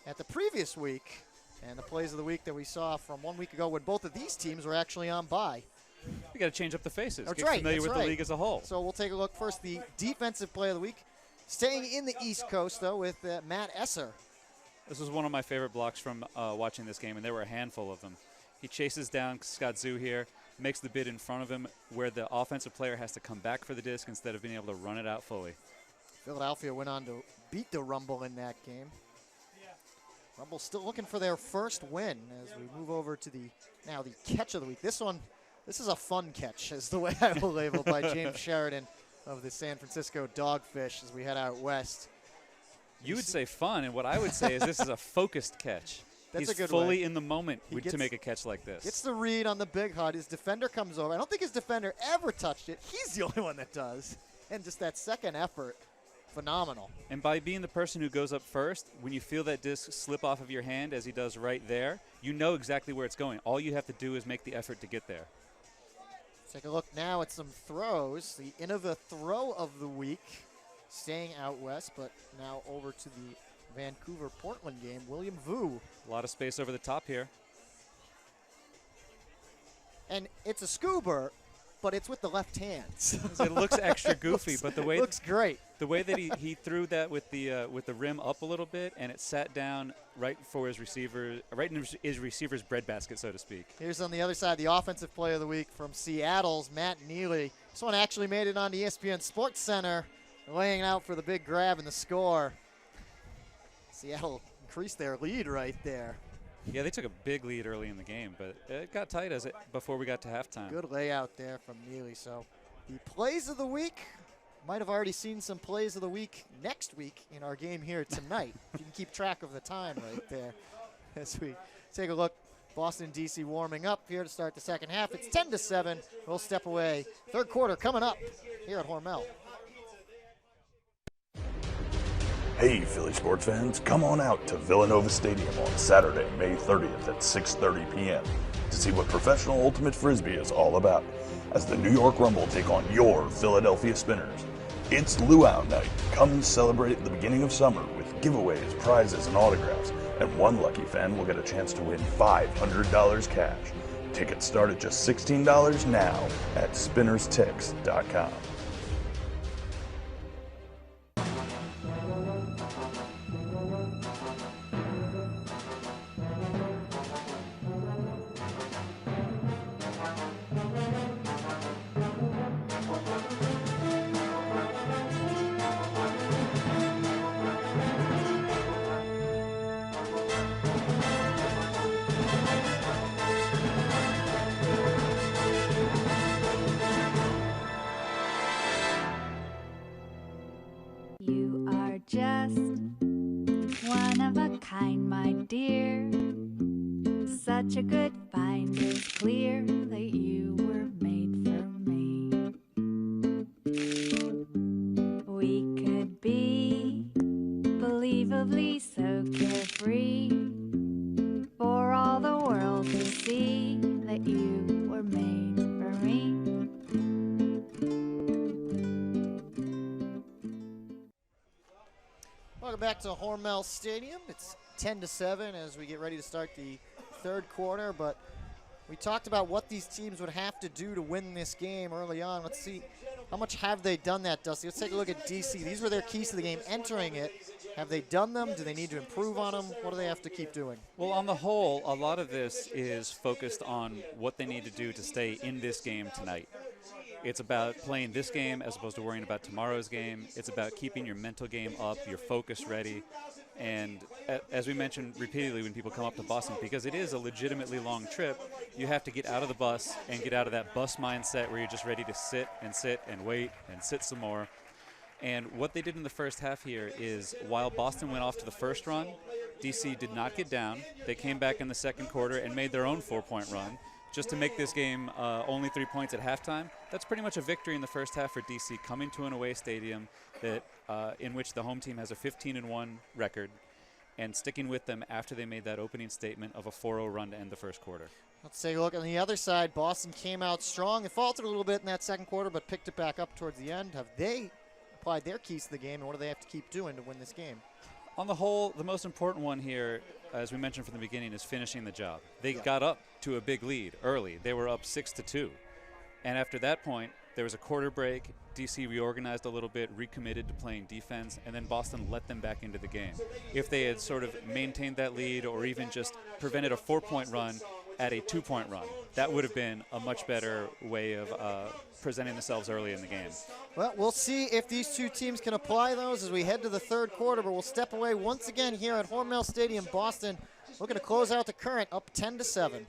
at the previous week and the plays of the week that we saw from 1 week ago when both of these teams were actually on bye. We got to change up the faces. That's Get right. familiar That's with right. the league as a whole. So we'll take a look first. The defensive play of the week, staying in the East Coast, though, with Matt Esser. This was one of my favorite blocks from watching this game, and there were a handful of them. He chases down Scott Zoo here, makes the bid in front of him where the offensive player has to come back for the disc instead of being able to run it out fully. Philadelphia went on to beat the Rumble in that game. Rumble still looking for their first win as we move over to the catch of the week. This is a fun catch, is the way I will label it, by James Sheridan of the San Francisco Dogfish as we head out west. You would say fun, and what I would say is this is a focused catch. That's He's a good fully way. in the moment He to make a catch like this. Gets the read on the big hut. His defender comes over. I don't think his defender ever touched it. He's the only one that does. And just that second effort, phenomenal. And by being the person who goes up first, when you feel that disc slip off of your hand, as he does right there, you know exactly where it's going. All you have to do is make the effort to get there. Let's take a look now at some throws. The Innova throw of the week, staying out west, but now over to the Vancouver-Portland game. William Vu. A lot of space over the top here. and it's a scuba, but it's with the left hand. It looks extra goofy, but the way looks great. The way that he threw that with the rim up a little bit, and it sat down right for his receiver, right in his receiver's breadbasket, so to speak. Here's on the other side, the offensive player of the week from Seattle's Matt Neely. This one actually made it on the ESPN Sports Center, laying out for the big grab and the score. Seattle increased their lead right there. Yeah, they took a big lead early in the game, but it got tight before we got to halftime. Good layout there from Neely. So the plays of the week, might have already seen some plays of the week next week in our game here tonight. You can keep track of the time right there as we take a look. Boston, D.C. warming up here to start the second half. It's 10-7. We'll step away. Third quarter coming up here at Hormel. Hey, Philly sports fans, come on out to Villanova Stadium on Saturday, May 30th at 6:30 p.m. to see what professional ultimate frisbee is all about as the New York Rumble take on your Philadelphia Spinners. It's Luau Night. Come and celebrate the beginning of summer with giveaways, prizes, and autographs, and one lucky fan will get a chance to win $500 cash. Tickets start at just $16 now at spinnerstix.com. You are just one of a kind, my dear. Such a good find, it's clear that you were made for me. We could be believably so carefree, for all the world to see that you were made for me. Welcome back to Hormel Stadium. It's 10-7 as we get ready to start the third quarter, but we talked about what these teams would have to do to win this game early on. Let's see, how much have they done that, Dusty? Let's take a look at DC. These were their keys to the game entering it. Have they done them? Do they need to improve on them? What do they have to keep doing? Well, on the whole, a lot of this is focused on what they need to do to stay in this game tonight. It's about playing this game as opposed to worrying about tomorrow's game. It's about keeping your mental game up, your focus ready. And as we mentioned repeatedly when people come up to Boston, because it is a legitimately long trip, you have to get out of the bus and get out of that bus mindset where you're just ready to sit and wait and sit some more. And what they did in the first half here is while Boston went off to the first run, DC did not get down. They came back in the second quarter and made their own 4-point run just to make this game only 3 points at halftime. That's pretty much a victory in the first half for DC, coming to an away stadium that in which the home team has a 15-1 record and sticking with them after they made that opening statement of a 4-0 run to end the first quarter. Let's take a look on the other side. Boston came out strong. It faltered a little bit in that second quarter, but picked it back up towards the end. Have they applied their keys to the game, and what do they have to keep doing to win this game? On the whole, the most important one here, as we mentioned from the beginning, is finishing the job. They got up to a big lead early. They were up 6-2. And after that point, there was a quarter break. DC reorganized a little bit, recommitted to playing defense, and then Boston let them back into the game. If they had sort of maintained that lead or even just prevented a 4-point run at a 2-point run, that would have been a much better way of presenting themselves early in the game. Well, we'll see if these two teams can apply those as we head to the third quarter, but we'll step away once again here at Hormel Stadium, Boston. Looking to close out the current up 10-7.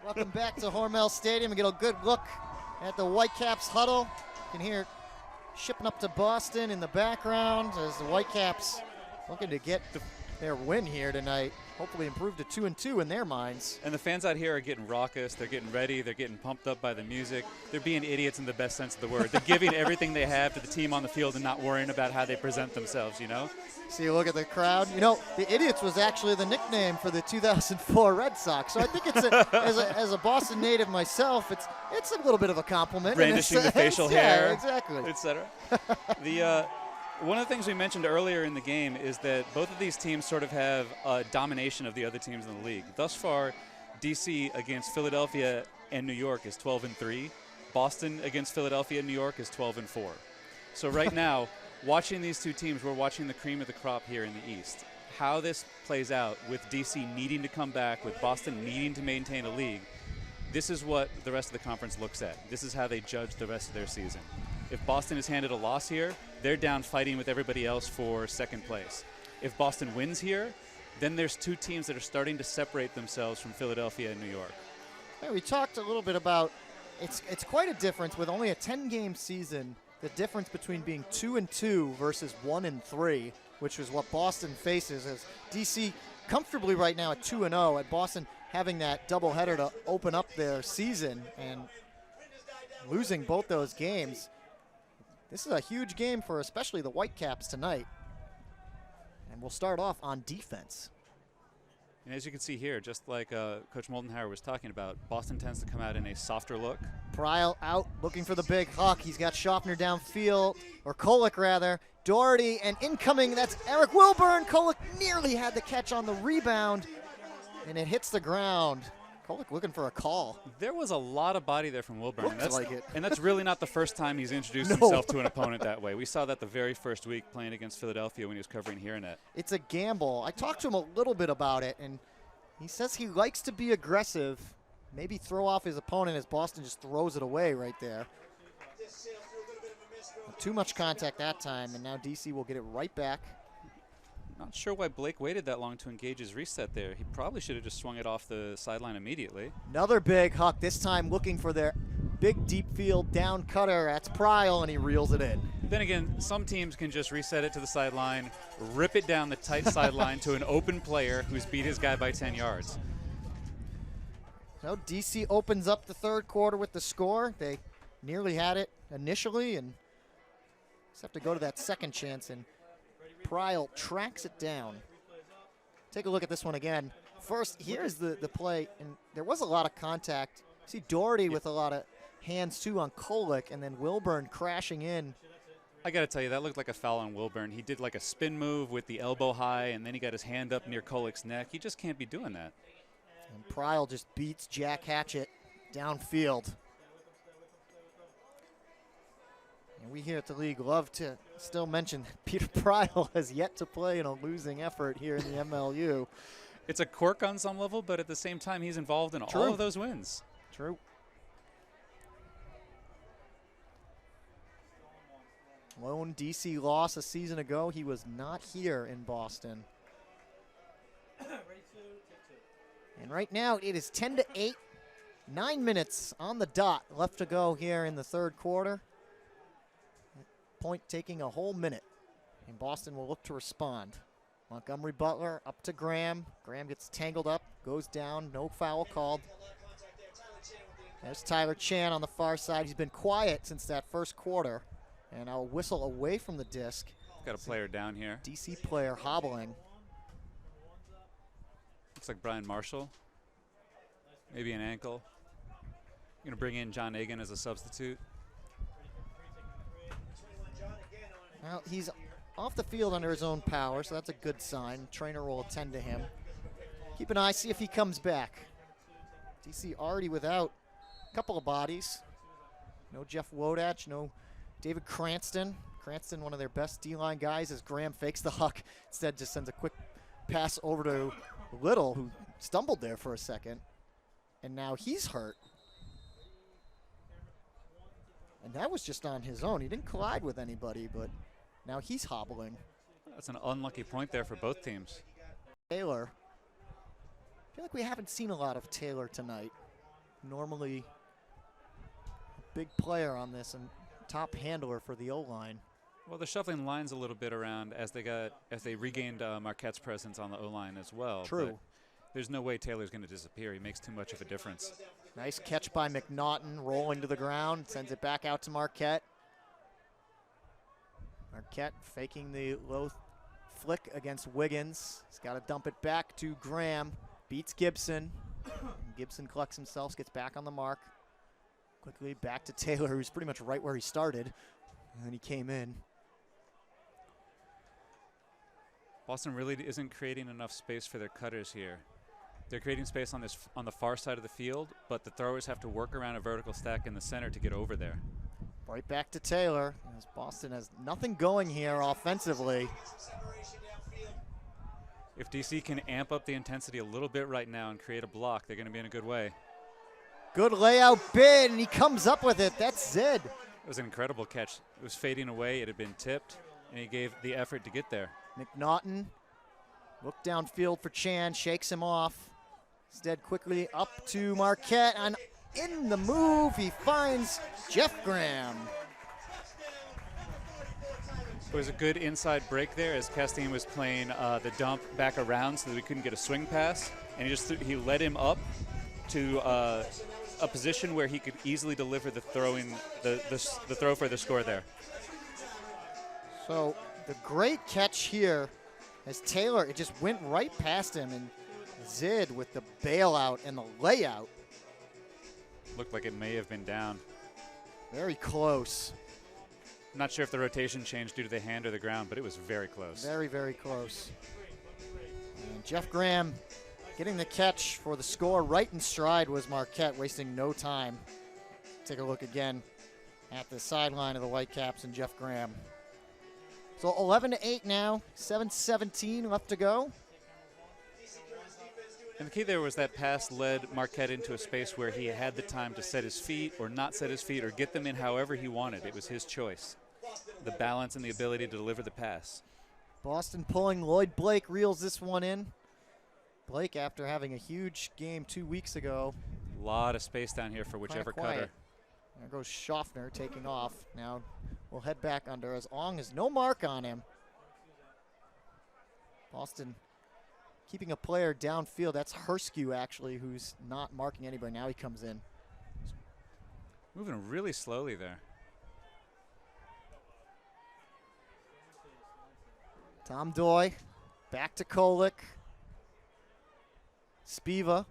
Welcome back to Hormel Stadium. We get a good look at the Whitecaps huddle. You can hear it shipping up to Boston in the background as the Whitecaps looking to get their win here tonight. Hopefully improve to 2-2 in their minds. And the fans out here are getting raucous. They're getting ready. They're getting pumped up by the music. They're being idiots in the best sense of the word. They're giving everything they have to the team on the field and not worrying about how they present themselves, you know? See, look at the crowd. You know, the Idiots was actually the nickname for the 2004 Red Sox. So I think it's as a Boston native myself, it's a little bit of a compliment. Brandishing the facial hair, yeah, exactly, etc. One of the things we mentioned earlier in the game is that both of these teams sort of have a domination of the other teams in the league. Thus far, DC against Philadelphia and New York is 12-3. Boston against Philadelphia and New York is 12-4. So right now, watching these two teams, we're watching the cream of the crop here in the East. How this plays out with DC needing to come back, with Boston needing to maintain a lead, this is what the rest of the conference looks at. This is how they judge the rest of their season. If Boston is handed a loss here, they're down fighting with everybody else for second place. If Boston wins here, then there's two teams that are starting to separate themselves from Philadelphia and New York. Yeah, we talked a little bit about it's quite a difference with only a 10-game season. The difference between being 2-2 versus 1-3, which is what Boston faces, as DC comfortably right now at 2-0, at Boston having that doubleheader to open up their season and losing both those games. This is a huge game for especially the Whitecaps tonight. And we'll start off on defense. And as you can see here, just like Coach Moldenhauer was talking about, Boston tends to come out in a softer look. Pryl out looking for the big huck. He's got Schaffner downfield, or Kolick rather. Doherty and incoming, that's Eric Wilburn. Kolick nearly had the catch on the rebound, and it hits the ground. Kolick looking for a call. There was a lot of body there from Wilburn. Looks like it. And that's really not the first time he's introduced himself to an opponent that way. We saw that the very first week playing against Philadelphia when he was covering HereNet. It's a gamble. I talked to him a little bit about it, and he says he likes to be aggressive, maybe throw off his opponent as Boston just throws it away right there. Too much contact that time, and now DC will get it right back. Not sure why Blake waited that long to engage his reset there. He probably should have just swung it off the sideline immediately. Another big huck, this time looking for their big deep field down cutter. That's Pryl, and he reels it in. Then again, some teams can just reset it to the sideline, rip it down the tight sideline to an open player who's beat his guy by 10 yards. So DC opens up the third quarter with the score. They nearly had it initially, and just have to go to that second chance, and Pryl tracks it down. Take a look at this one again. First, here's the play, and there was a lot of contact. See Doherty with a lot of hands too on Kolick, and then Wilburn crashing in. I got to tell you, that looked like a foul on Wilburn. He did like a spin move with the elbow high, and then he got his hand up near Kolick's neck. He just can't be doing that. And Pryl just beats Jack Hatchett downfield. And we here at the league love to still mention that Peter Pryl has yet to play in a losing effort here in the MLU. It's a quirk on some level, but at the same time, he's involved in all of those wins. True. Lone DC loss a season ago. He was not here in Boston. And right now it is 10-8. 9 minutes on the dot left to go here in the third quarter. Point taking a whole minute. And Boston will look to respond. Montgomery Butler up to Graham. Graham gets tangled up, goes down, no foul called. There's Tyler Chan on the far side. He's been quiet since that first quarter. And I'll whistle away from the disc. Got a player down here. DC player hobbling. Looks like Brian Marshall. Maybe an ankle. Going to bring in John Egan as a substitute. Well, he's off the field under his own power, so that's a good sign. Trainer will attend to him. Keep an eye, see if he comes back. DC already without a couple of bodies. No Jeff Wodach, no David Cranston. Cranston, one of their best D-line guys, as Graham fakes the huck. Instead, just sends a quick pass over to Little, who stumbled there for a second. And now he's hurt. And that was just on his own. He didn't collide with anybody, but now he's hobbling. That's an unlucky point there for both teams. Taylor. I feel like we haven't seen a lot of Taylor tonight. Normally a big player on this and top handler for the O-line. Well, they're shuffling lines a little bit around as they regained Marquette's presence on the O-line as well. True. But there's no way Taylor's going to disappear. He makes too much of a difference. Nice catch by McNaughton, rolling to the ground, sends it back out to Marquette. Marquette faking the low flick against Wiggins. He's got to dump it back to Graham. Beats Gibson. Gibson collects himself, gets back on the mark. Quickly back to Taylor, who's pretty much right where he started. And then he came in. Boston really isn't creating enough space for their cutters here. They're creating space on the far side of the field, but the throwers have to work around a vertical stack in the center to get over there. Right back to Taylor, as Boston has nothing going here offensively. If DC can amp up the intensity a little bit right now and create a block, they're going to be in a good way. Good layout bid, and he comes up with it. That's Zid. It was an incredible catch. It was fading away. It had been tipped, and he gave the effort to get there. McNaughton look downfield for Chan, shakes him off. Instead, quickly up to Marquette, and in the move, he finds Jeff Graham. It was a good inside break there as Castine was playing the dump back around so that we couldn't get a swing pass, and he led him up to a position where he could easily deliver the throw for the score there. So the great catch here as Taylor, it just went right past him, and Zid with the bailout and the layout. Looked like it may have been down. Very close. Not sure if the rotation changed due to the hand or the ground, but it was very close. Very, very close. And Jeff Graham getting the catch for the score right in stride was Marquette, wasting no time. Take a look again at the sideline of the Whitecaps and Jeff Graham. So 11-8 now, 7:17 left to go. And the key there was that pass led Marquette into a space where he had the time to set his feet or not set his feet or get them in however he wanted. It was his choice. The balance and the ability to deliver the pass. Boston pulling. Lloyd Blake reels this one in. Blake, after having a huge game 2 weeks ago. A lot of space down here for whichever cutter. There goes Schaffner taking off. Now we'll head back under as Ong has no mark on him. Boston keeping a player downfield. That's Herskew, actually, who's not marking anybody. Now he comes in. Moving really slowly there. Tom Doy back to Kolick. Spiva.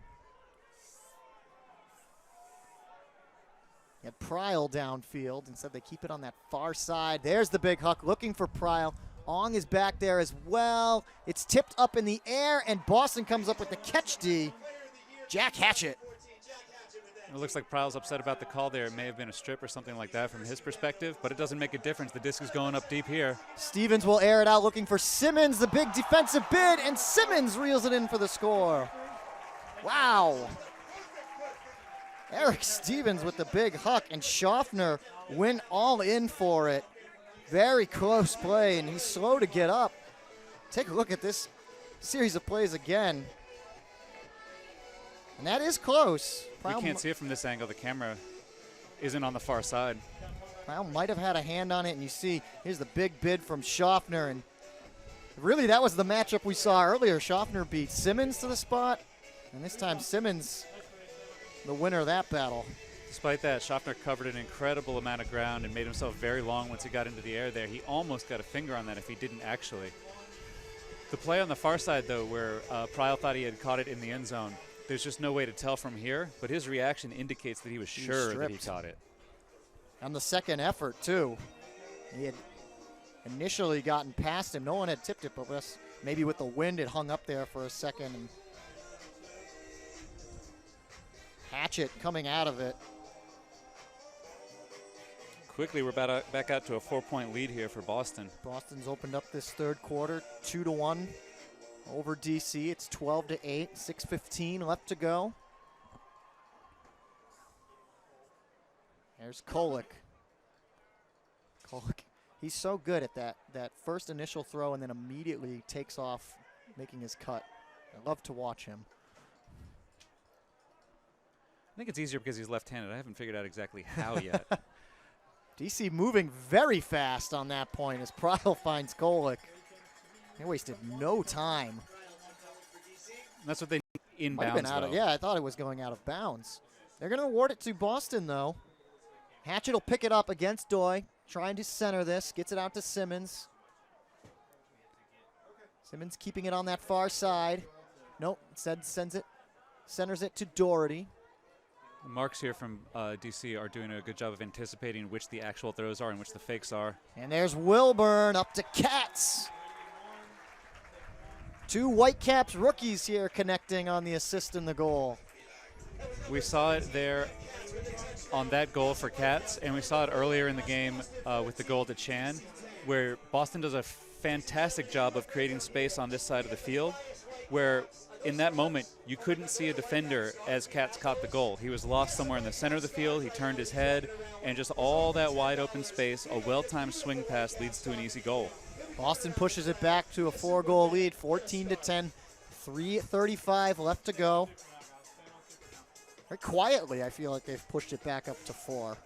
Had Pryl downfield. Instead, they keep it on that far side. There's the big huck looking for Pryl. Ong is back there as well. It's tipped up in the air, and Boston comes up with the catch D. Jack Hatchett. It looks like Pryl's upset about the call there. It may have been a strip or something like that from his perspective, but it doesn't make a difference. The disc is going up deep here. Stevens will air it out looking for Simmons, the big defensive bid, and Simmons reels it in for the score. Wow. Eric Stevens with the big huck, and Schaffner went all in for it. Very close play, and he's slow to get up. Take a look at this series of plays again. And that is close. We can't see it from this angle. The camera isn't on the far side. Pryl might have had a hand on it, and you see, here's the big bid from Schaffner. And really, that was the matchup we saw earlier. Schaffner beat Simmons to the spot, and this time Simmons the winner of that battle. Despite that, Schaffner covered an incredible amount of ground and made himself very long once he got into the air there. He almost got a finger on that if he didn't actually. The play on the far side, though, where Pryl thought he had caught it in the end zone, there's just no way to tell from here, but his reaction indicates that he was sure that he caught it. On the second effort, too. He had initially gotten past him. No one had tipped it, but maybe with the wind, it hung up there for a second. And Hatchett coming out of it. Quickly, we're back out to a 4-point lead here for Boston. Boston's opened up this third quarter, 2-1 over DC. It's 12-8, 6:15 left to go. There's Kolick. Kolick, he's so good at that first initial throw and then immediately takes off making his cut. I love to watch him. I think it's easier because he's left-handed. I haven't figured out exactly how yet. DC moving very fast on that point as Pryl finds Kolek. They wasted no time. That's what they need Might have been inbounds, out of, though. yeah, I thought it was going out of bounds. They're going to award it to Boston, though. Hatchet will pick it up against Doy, trying to center this. Gets it out to Simmons. Simmons keeping it on that far side. Nope, instead centers it to Doherty. Marks here from DC are doing a good job of anticipating which the actual throws are and which the fakes are. And there's Wilburn up to Katz. Two Whitecaps rookies here connecting on the assist and the goal. We saw it there on that goal for Katz, and we saw it earlier in the game with the goal to Chan, where Boston does a fantastic job of creating space on this side of the field, where in that moment you couldn't see a defender as Katz caught the goal. He was lost somewhere in the center of the field. He turned his head, and just all that wide open space, a well-timed swing pass leads to an easy goal. Boston pushes it back to a 4-goal lead, 14-10, 3:35 left to go. Very quietly, I feel like they've pushed it back up to 4.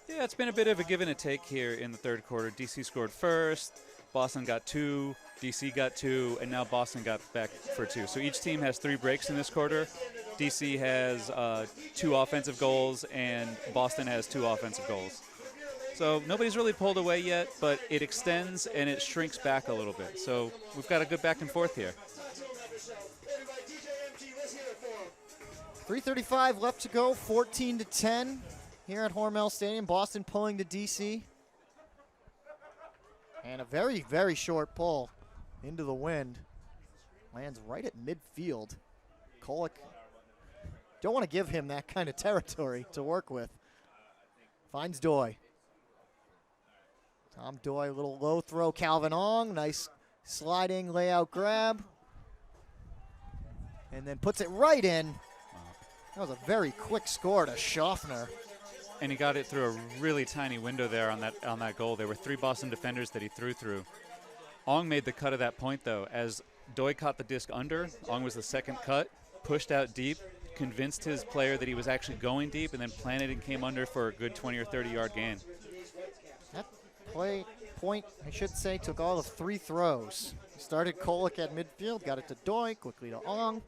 Yeah, it's been a bit of a give and a take here in the third quarter. DC scored first, Boston got 2, DC got 2, and now Boston got back for 2. So each team has 3 breaks in this quarter. DC has 2 offensive goals, and Boston has 2 offensive goals. So nobody's really pulled away yet, but it extends and it shrinks back a little bit. So we've got a good back and forth here. 3:35 left to go, 14-10 here at Hormel Stadium. Boston pulling to DC. And a very, very short pull into the wind. Lands right at midfield. Kolek, don't want to give him that kind of territory to work with. Finds Doy. Tom Doy, a little low throw. Calvin Ong, nice sliding layout grab. And then puts it right in. That was a very quick score to Schaffner. And he got it through a really tiny window there on that goal. There were 3 Boston defenders that he threw through. Ong made the cut at that point, though. As Doy caught the disc under, Ong was the second cut, pushed out deep, convinced his player that he was actually going deep, and then planted and came under for a good 20 or 30-yard gain. That point, I should say, took all of 3 throws. Started Kolek at midfield, got it to Doy, quickly to Ong,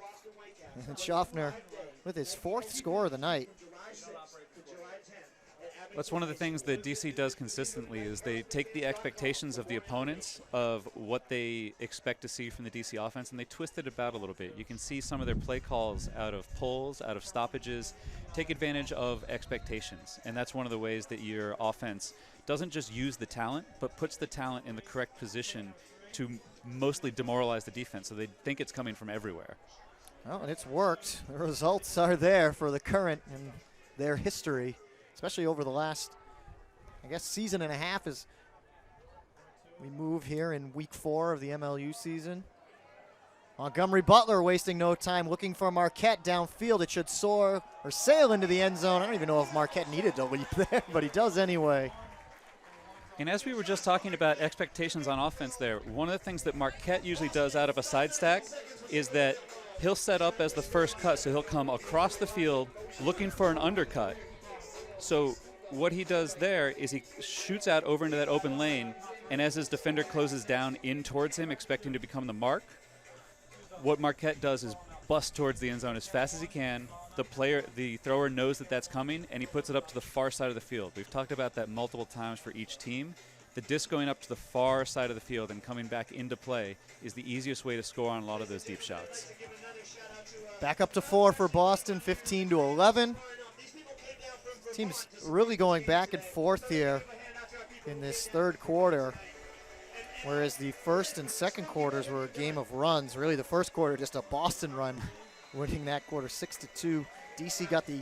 and Schaffner with his 4th score of the night. That's one of the things that DC does consistently is they take the expectations of the opponents of what they expect to see from the DC offense, and they twist it about a little bit. You can see some of their play calls out of pulls, out of stoppages, take advantage of expectations. And that's one of the ways that your offense doesn't just use the talent, but puts the talent in the correct position to mostly demoralize the defense, so they think it's coming from everywhere. Well, and it's worked. The results are there for the Current and their history, especially over the last, I guess, season and a half as we move here in week 4 of the MLU season. Montgomery Butler wasting no time, looking for Marquette downfield. It should soar or sail into the end zone. I don't even know if Marquette needed to leap there, but he does anyway. And as we were just talking about expectations on offense there, one of the things that Marquette usually does out of a side stack is that he'll set up as the first cut, so he'll come across the field looking for an undercut. So what he does there is he shoots out over into that open lane, and as his defender closes down in towards him, expecting to become the mark, what Marquette does is bust towards the end zone as fast as he can. The thrower knows that that's coming, and he puts it up to the far side of the field. We've talked about that multiple times for each team. The disc going up to the far side of the field and coming back into play is the easiest way to score on a lot of those deep shots. Back up to 4 for Boston, 15-11. Team's really going back and forth here in this third quarter, whereas the first and second quarters were a game of runs. Really, the first quarter just a Boston run, winning that quarter 6-2. DC got the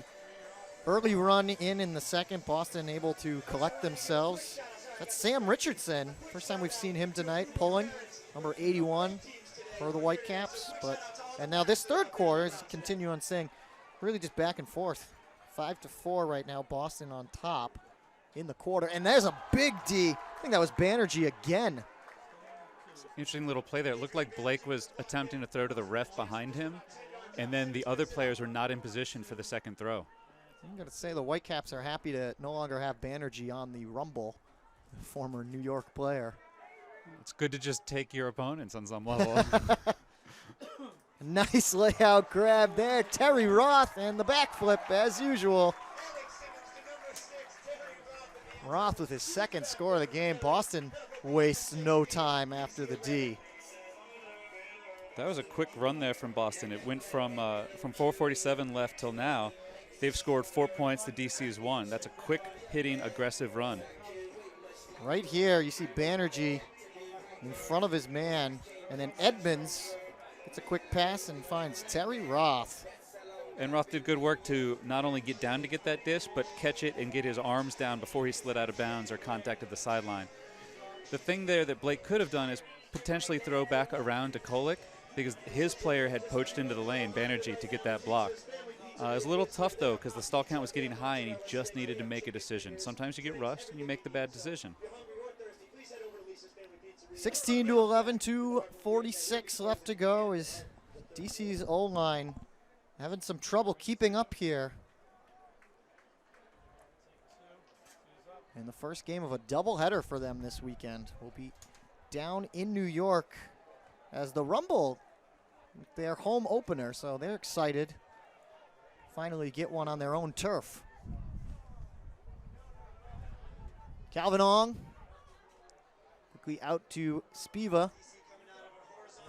early run in the second. Boston able to collect themselves. That's Sam Richardson. First time we've seen him tonight, pulling number 81 for the Whitecaps. And now this third quarter, as continue on saying, really just back and forth. 5-4 right now, Boston on top in the quarter. And there's a big D. I think that was Banerjee again. Interesting little play there. It looked like Blake was attempting to throw to the ref behind him, and then the other players were not in position for the second throw. I'm going to say the Whitecaps are happy to no longer have Banerjee on the Rumble, the former New York player. It's good to just take your opponents on some level. Nice layout grab there. Terry Roth and the backflip as usual. Roth with his second score of the game. Boston wastes no time after the D. That was a quick run there from Boston. It went from 4:47 left till now. They've scored 4 points. The DC's 1. That's a quick hitting, aggressive run. Right here, you see Banerjee in front of his man, and then Edmonds gets a quick pass and finds Terry Roth. And Roth did good work to not only get down to get that dish, but catch it and get his arms down before he slid out of bounds or contacted the sideline. The thing there that Blake could have done is potentially throw back around to Kolek, because his player had poached into the lane, Banerjee, to get that block. It was a little tough, though, because the stall count was getting high and he just needed to make a decision. Sometimes you get rushed and you make the bad decision. 16 to 11, 2:46 left to go. Is DC's O-line having some trouble keeping up here. And the first game of a doubleheader for them this weekend will be down in New York as the Rumble, their home opener, so they're excited. Finally get one on their own turf. Calvin Ong quickly out to Spiva.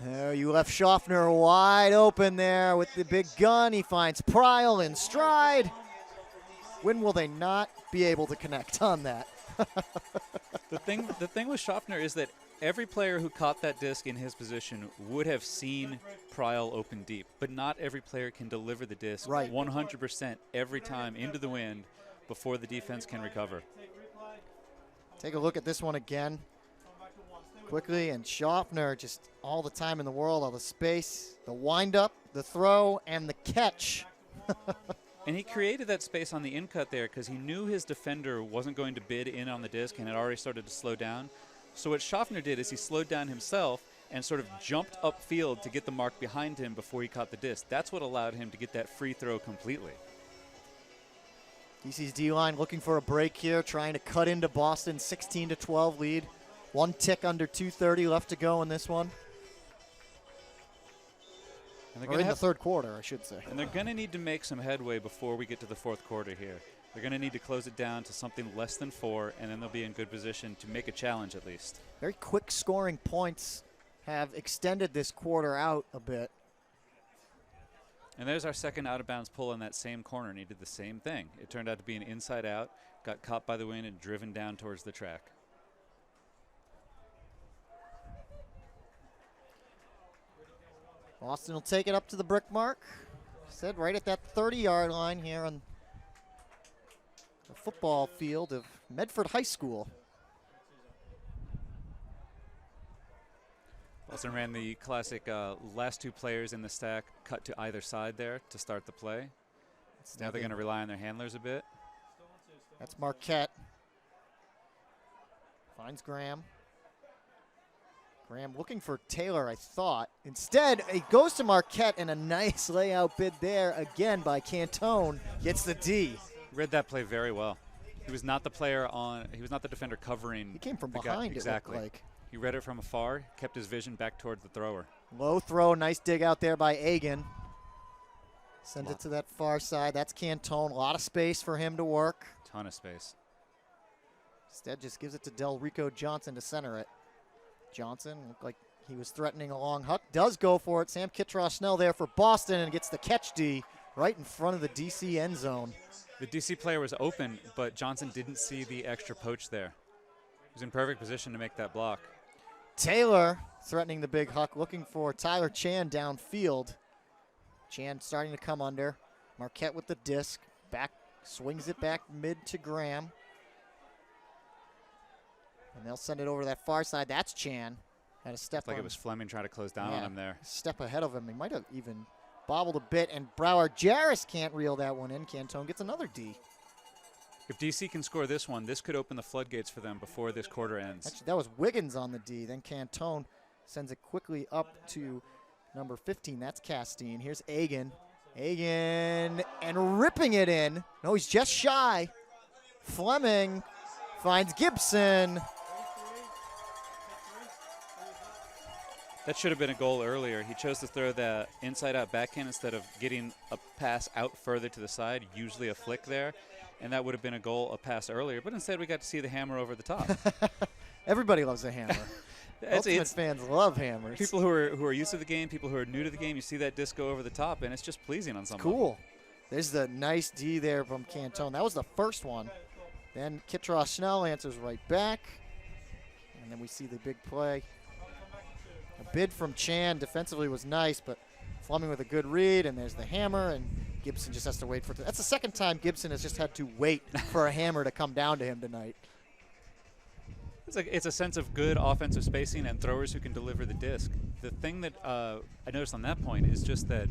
There you left Schaffner wide open there with the big gun. He finds Pryle in stride. When will they not be able to connect on that? The thing with Schaffner is that every player who caught that disc in his position would have seen Pryle open deep, but not every player can deliver the disc 100% every time into the wind before the defense can recover. Take a look at this one again. Quickly, and Schaffner just all the time in the world, all the space, the windup, the throw, and the catch. And he created that space on the in cut there because he knew his defender wasn't going to bid in on the disc and had already started to slow down. So what Schaffner did is he slowed down himself and sort of jumped upfield to get the mark behind him before he caught the disc. That's what allowed him to get that free throw completely. DC's D-line looking for a break here, trying to cut into Boston's 16 to 12 lead. One tick under 2:30 left to go in this one. Or in the third quarter, I should say. And they're going to need to make some headway before we get to the fourth quarter here. They're going to need to close it down to something less than 4, and then they'll be in good position to make a challenge at least. Very quick scoring points have extended this quarter out a bit. And there's our second out-of-bounds pull in that same corner, and he did the same thing. It turned out to be an inside out, got caught by the wind, and driven down towards the track. Boston will take it up to the brick mark. Said right at that 30-yard line here on the football field of Medford High School. Boston ran the classic last two players in the stack cut to either side there to start the play. Now they're going to rely on their handlers a bit. That's Marquette. Finds Graham. Graham looking for Taylor, I thought. Instead, it goes to Marquette, and a nice layout bid there again by Cantone. Gets the D. Read that play very well. He was not the player on. He was not the defender covering. He came from the behind. Guy. Exactly. It looked like. He read it from afar, kept his vision back towards the thrower. Low throw, nice dig out there by Agan. Sends it to that far side. That's Cantone. A lot of space for him to work. Ton of space. Instead, just gives it to Del Rico Johnson to center it. Johnson looked like he was threatening a long Huck. Does go for it. Sam Kitrosh-Snell there for Boston and gets the catch D right in front of the DC end zone. The DC player was open, but Johnson didn't see the extra poach there. He was in perfect position to make that block. Taylor threatening the big Huck, looking for Tyler Chan downfield. Chan starting to come under. Marquette with the disc. Back, swings it back mid to Graham. And they'll send it over to that far side. That's Chan. Had a step like on. it was Fleming trying to close down on him there. Step ahead of him. He might have even bobbled a bit. And Brower Jarris can't reel that one in. Cantone gets another D. If DC can score this one, this could open the floodgates for them before this quarter ends. Actually, that was Wiggins on the D. Then Cantone sends it quickly up to number 15. That's Castine. Here's Agan. Hagan and ripping it in. No, he's just shy. Fleming finds Gibson. That should have been a goal earlier. He chose to throw the inside-out backhand instead of getting a pass out further to the side, usually a flick there, and that would have been a goal, a pass earlier. But instead, we got to see the hammer over the top. Everybody loves a hammer. Ultimate fans love hammers. People who are used to the game, people who are new to the game, you see that disc go over the top, and it's just pleasing on some level. Cool. There's the nice D there from Cantone. That was the first one. Then Kittros Schnell answers right back, and then we see the big play. A bid from Chan defensively was nice, but Fleming with a good read, and there's the hammer, and Gibson just has to wait for it. That's the second time Gibson has just had to wait for a hammer to come down to him tonight. It's a sense of good offensive spacing and throwers who can deliver the disc. The thing that I noticed on that point is just that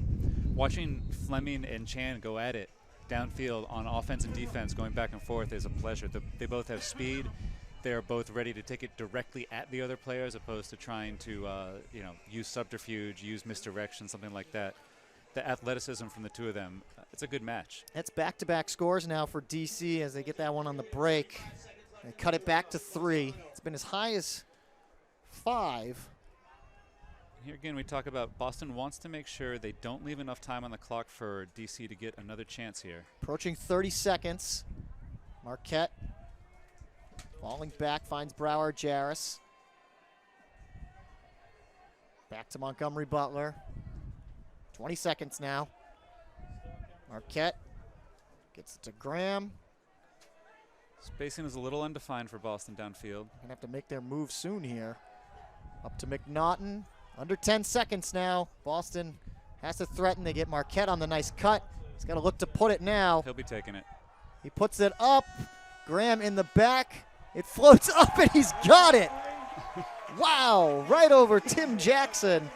watching Fleming and Chan go at it downfield on offense and defense going back and forth is a pleasure. They both have speed. They are both ready to take it directly at the other player as opposed to trying to use subterfuge, use misdirection, something like that. The athleticism from the two of them, it's a good match. That's back-to-back scores now for DC as they get that one on the break. They cut it back to 3. It's been as high as 5. Here again, we talk about Boston wants to make sure they don't leave enough time on the clock for DC to get another chance here. Approaching 30 seconds. Marquette falling back, finds Brower Jarris. Back to Montgomery Butler. 20 seconds now. Marquette gets it to Graham. Spacing is a little undefined for Boston downfield. Gonna have to make their move soon here. Up to McNaughton. Under 10 seconds now. Boston has to threaten. They get Marquette on the nice cut. He's got to look to put it now. He'll be taking it. He puts it up. Graham in the back. It floats up and he's got it. Wow, right over Tim Jackson.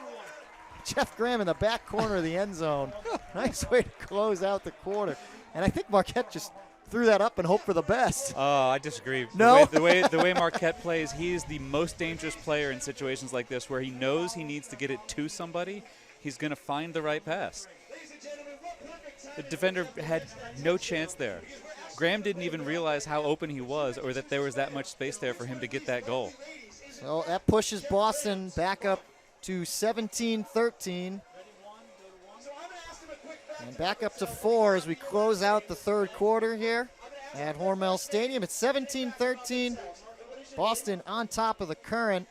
Jeff Graham in the back corner of the end zone. Nice way to close out the quarter. And I think Marquette just threw that up and hoped for the best. Oh, I disagree. No? The way Marquette plays, he is the most dangerous player in situations like this where he knows he needs to get it to somebody. He's going to find the right pass. The defender had no chance there. Graham didn't even realize how open he was or that there was that much space there for him to get that goal. So that pushes Boston back up to 17-13. And back up to 4 as we close out the third quarter here at Hormel Stadium. It's 17-13. Boston on top of the current.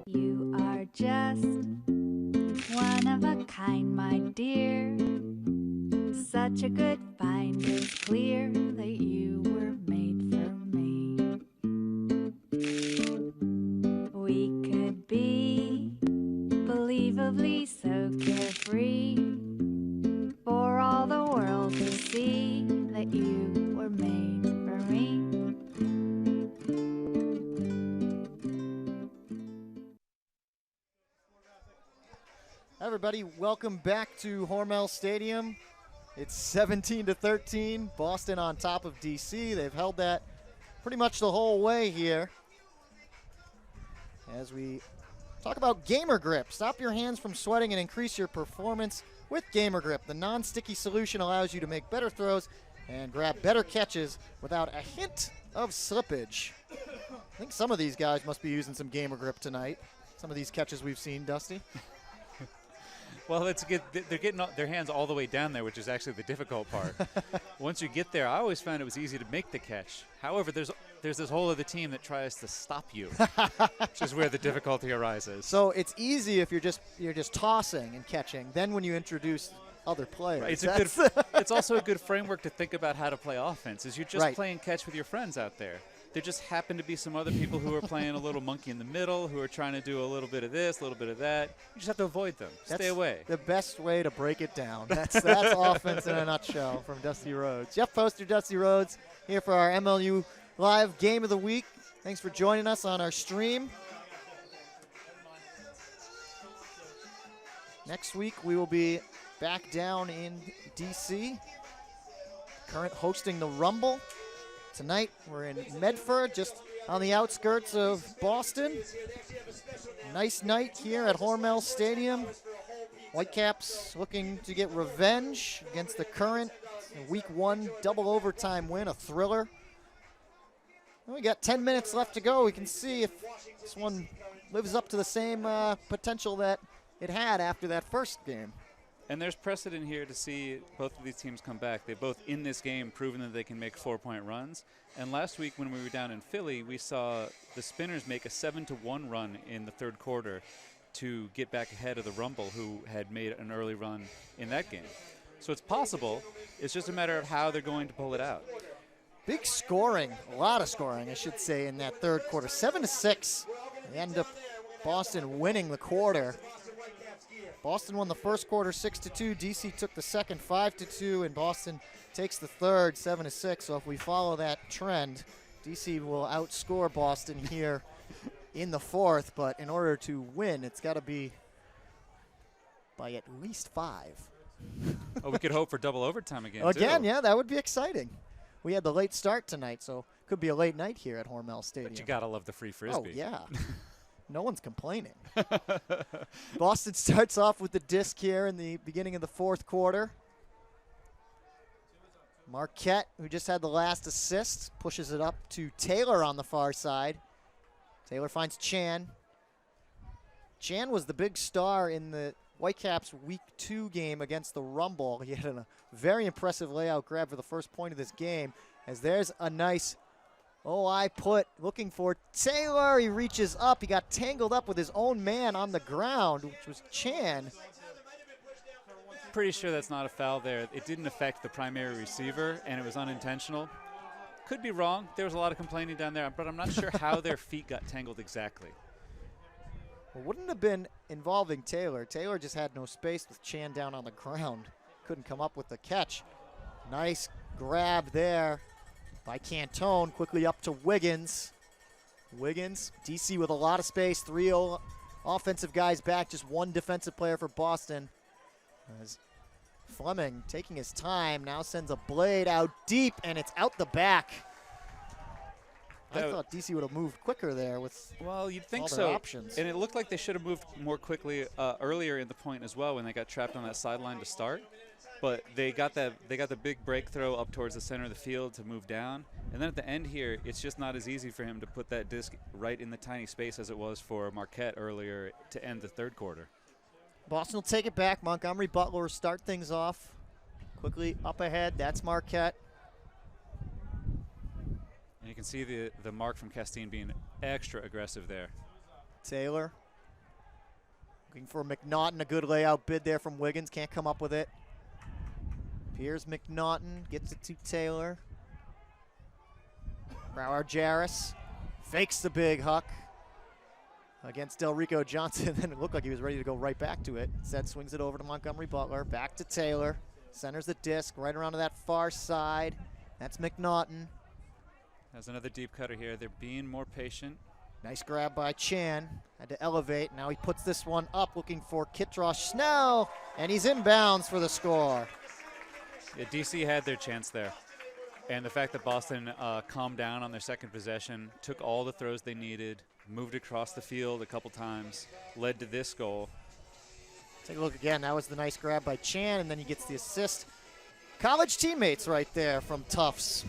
You are just one of a kind, my dear. Such a good find, it's clear that you were made for me. We could be believably so carefree, for all the world to see that you were made for me. Everybody, welcome back to Hormel Stadium. It's 17-13. Boston on top of DC. They've held that pretty much the whole way here. As we Talk about Gamer Grip. Stop your hands from sweating and increase your performance with Gamer Grip. The non-sticky solution allows you to make better throws and grab better catches without a hint of slippage. I think some of these guys must be using some Gamer Grip tonight. Some of these catches we've seen, Dusty. Well, they're getting their hands all the way down there, which is actually the difficult part. Once you get there, I always found it was easy to make the catch. However, there's this whole other team that tries to stop you, which is where the difficulty arises. So it's easy if you're just tossing and catching. Then when you introduce other players, Right, it's also a good framework to think about how to play offense. Is you're just Right. playing catch with your friends out there. There just happen to be some other people who are playing a little monkey in the middle, who are trying to do a little bit of this, a little bit of that. You just have to avoid them. Stay away. The best way to break it down. That's offense in a nutshell from Dusty Rhodes. Jeff Poster, Dusty Rhodes, here for our MLU Live Game of the Week. Thanks for joining us on our stream. Next week we will be back down in DC. Current hosting the Rumble. Tonight we're in Medford, just on the outskirts of Boston. Nice night here at Hormel Stadium. Whitecaps looking to get revenge against the Current. A Week 1 double overtime win, a thriller. We got 10 minutes left to go. We can see if this one lives up to the same potential that it had after that first game. And there's precedent here to see both of these teams come back. They've both, in this game, proven that they can make 4-point runs. And last week when we were down in Philly, we saw the Spinners make a 7-1 run in the third quarter to get back ahead of the Rumble, who had made an early run in that game. So it's possible. It's just a matter of how they're going to pull it out. Big scoring, a lot of scoring, I should say, in that third quarter. 7-6. They end up Boston winning the quarter. Boston won the first quarter 6-2. DC took the second 5-2, and Boston takes the third 7-6. So if we follow that trend, DC will outscore Boston here in the fourth. But in order to win, it's got to be by at least 5. Oh, we could hope for double overtime again. Again, too. yeah, that would be exciting. We had the late start tonight, so could be a late night here at Hormel Stadium. But you gotta love the free frisbee. Oh yeah. No one's complaining. Boston starts off with the disc here in the beginning of the fourth quarter. Marquette, who just had the last assist, pushes it up to Taylor on the far side. Taylor finds Chan. Chan was the big star in the Whitecaps Week 2 game against the Rumble. He had a very impressive layout grab for the first point of this game. As there's a nice looking for Taylor. He reaches up. He got tangled up with his own man on the ground, which was Chan. Pretty sure that's not a foul there. It didn't affect the primary receiver, and it was unintentional. Could be wrong. There was a lot of complaining down there, but I'm not sure how their feet got tangled exactly. Well, wouldn't have been involving Taylor. Taylor just had no space with Chan down on the ground. Couldn't come up with the catch. Nice grab there by Cantone. Quickly up to Wiggins. Wiggins, DC with a lot of space. 3 offensive guys back, just one defensive player for Boston. As Fleming taking his time, now sends a blade out deep, and it's out the back. I thought DC would have moved quicker there with you'd think all their so. options. And it looked like they should have moved more quickly earlier in the point as well when they got trapped on that sideline to start. But they got the big break throw up towards the center of the field to move down. And then at the end here, it's just not as easy for him to put that disc right in the tiny space as it was for Marquette earlier to end the third quarter. Boston will take it back. Montgomery Butler will start things off. Quickly up ahead. That's Marquette. And you can see the mark from Castine being extra aggressive there. Taylor looking for McNaughton. A good layout bid there from Wiggins. Can't come up with it. Here's McNaughton. Gets it to Taylor. Brower Jarris fakes the big huck against Delrico Johnson. Then it looked like he was ready to go right back to it. Instead swings it over to Montgomery Butler. Back to Taylor. Centers the disc right around to that far side. That's McNaughton. There's another deep cutter here. They're being more patient. Nice grab by Chan. Had to elevate. Now he puts this one up looking for Kitrosh Snell. And he's inbounds for the score. Yeah, DC had their chance there. And the fact that Boston calmed down on their second possession, took all the throws they needed, moved across the field a couple times, led to this goal. Take a look again. That was the nice grab by Chan, and then he gets the assist. College teammates right there from Tufts.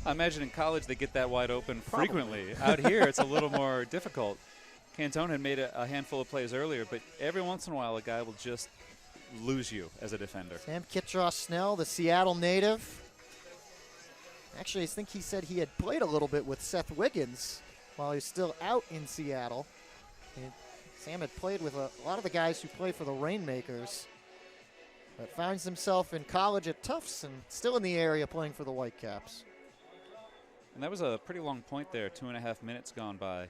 I imagine in college they get that wide open Probably. frequently. Out here, it's a little more difficult. Cantone had made a handful of plays earlier, but every once in a while a guy will just lose you as a defender. Sam Kitross-Snell, the Seattle native. Actually, I think he said he had played a little bit with Seth Wiggins while he was still out in Seattle. And Sam had played with a lot of the guys who play for the Rainmakers, but finds himself in college at Tufts and still in the area playing for the Whitecaps. And that was a pretty long point there, 2.5 minutes gone by.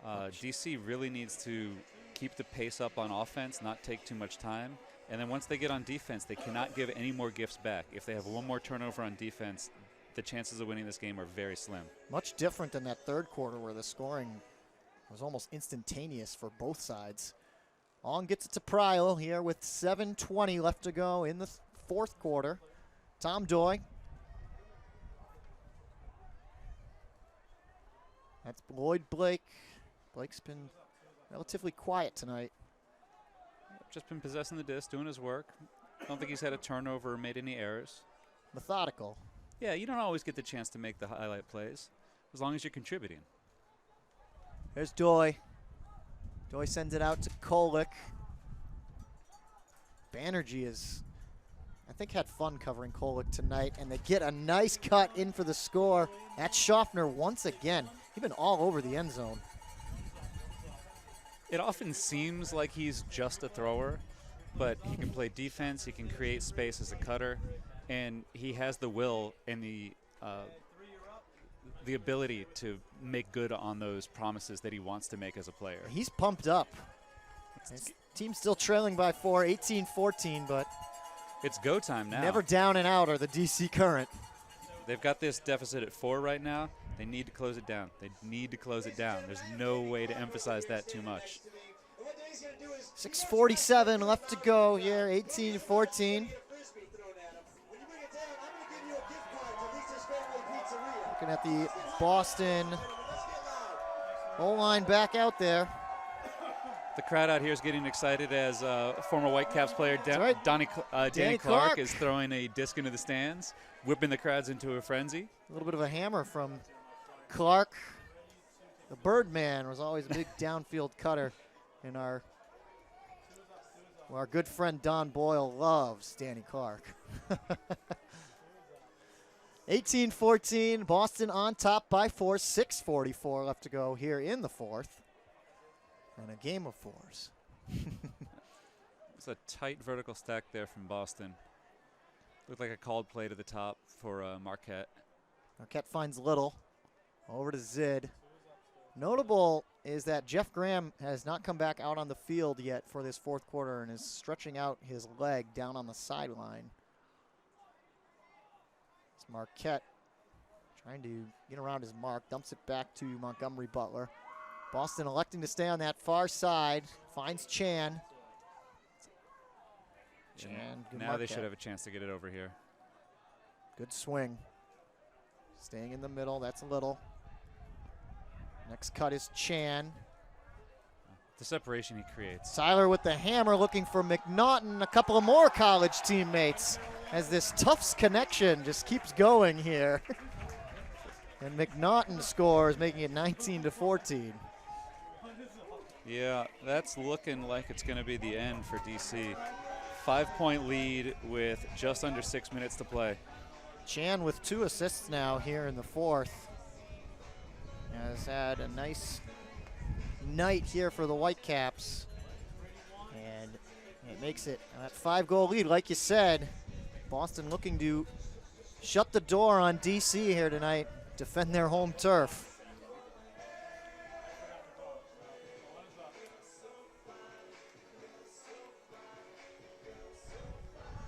DC really needs to keep the pace up on offense, not take too much time. And then once they get on defense, they cannot give any more gifts back. If they have one more turnover on defense, the chances of winning this game are very slim. Much different than that third quarter where the scoring was almost instantaneous for both sides. On gets it to Pryl here with 7:20 left to go in the fourth quarter. Tom Doy. That's Lloyd Blake. Blake's been relatively quiet tonight. Just been possessing the disc, doing his work. Don't think he's had a turnover or made any errors. Methodical. Yeah, you don't always get the chance to make the highlight plays, as long as you're contributing. There's Doy. Doy sends it out to Kolick. Banerjee is, I think, had fun covering Kolick tonight, and they get a nice cut in for the score. That's Schaffner once again. He's been all over the end zone. It often seems like he's just a thrower, but he can play defense, he can create space as a cutter, and he has the will and the ability to make good on those promises that he wants to make as a player. He's pumped up. His team's still trailing by 4, 18-14, but it's go time now. never down and out are the DC Current. They've got this deficit at 4 right now. They need to close it down. They need to close it down. There's no way to emphasize that too much. 6:47 left to go here, 18-14. Looking at the Boston O-line back out there. The crowd out here is getting excited as former Whitecaps player right. Danny Clark Clark is throwing a disc into the stands, whipping the crowds into a frenzy. A little bit of a hammer from Clark. The Birdman was always a big downfield cutter, and our good friend Don Boyle loves Danny Clark. 18-14, Boston on top by 4, 6:44 left to go here in the fourth. And a game of fours. It's a tight vertical stack there from Boston. Looked like a called play to the top for Marquette. Marquette finds Little. Over to Zid. Notable is that Jeff Graham has not come back out on the field yet for this fourth quarter and is stretching out his leg down on the sideline. It's Marquette trying to get around his mark, dumps it back to Montgomery Butler. Boston electing to stay on that far side, finds Chan. Chan, good now Marquette. they should have a chance to get it over here. Good swing. Staying in the middle, that's Little. Next cut is Chan. The separation he creates. Seiler with the hammer looking for McNaughton. A couple of more college teammates as this Tufts connection just keeps going here. And McNaughton scores, making it 19-14. Yeah, that's looking like it's going to be the end for DC. 5-point lead with just under 6 minutes to play. Chan with 2 assists now here in the fourth. Has had a nice night here for the Whitecaps. And it makes it a 5-goal lead. Like you said, Boston looking to shut the door on DC here tonight, defend their home turf.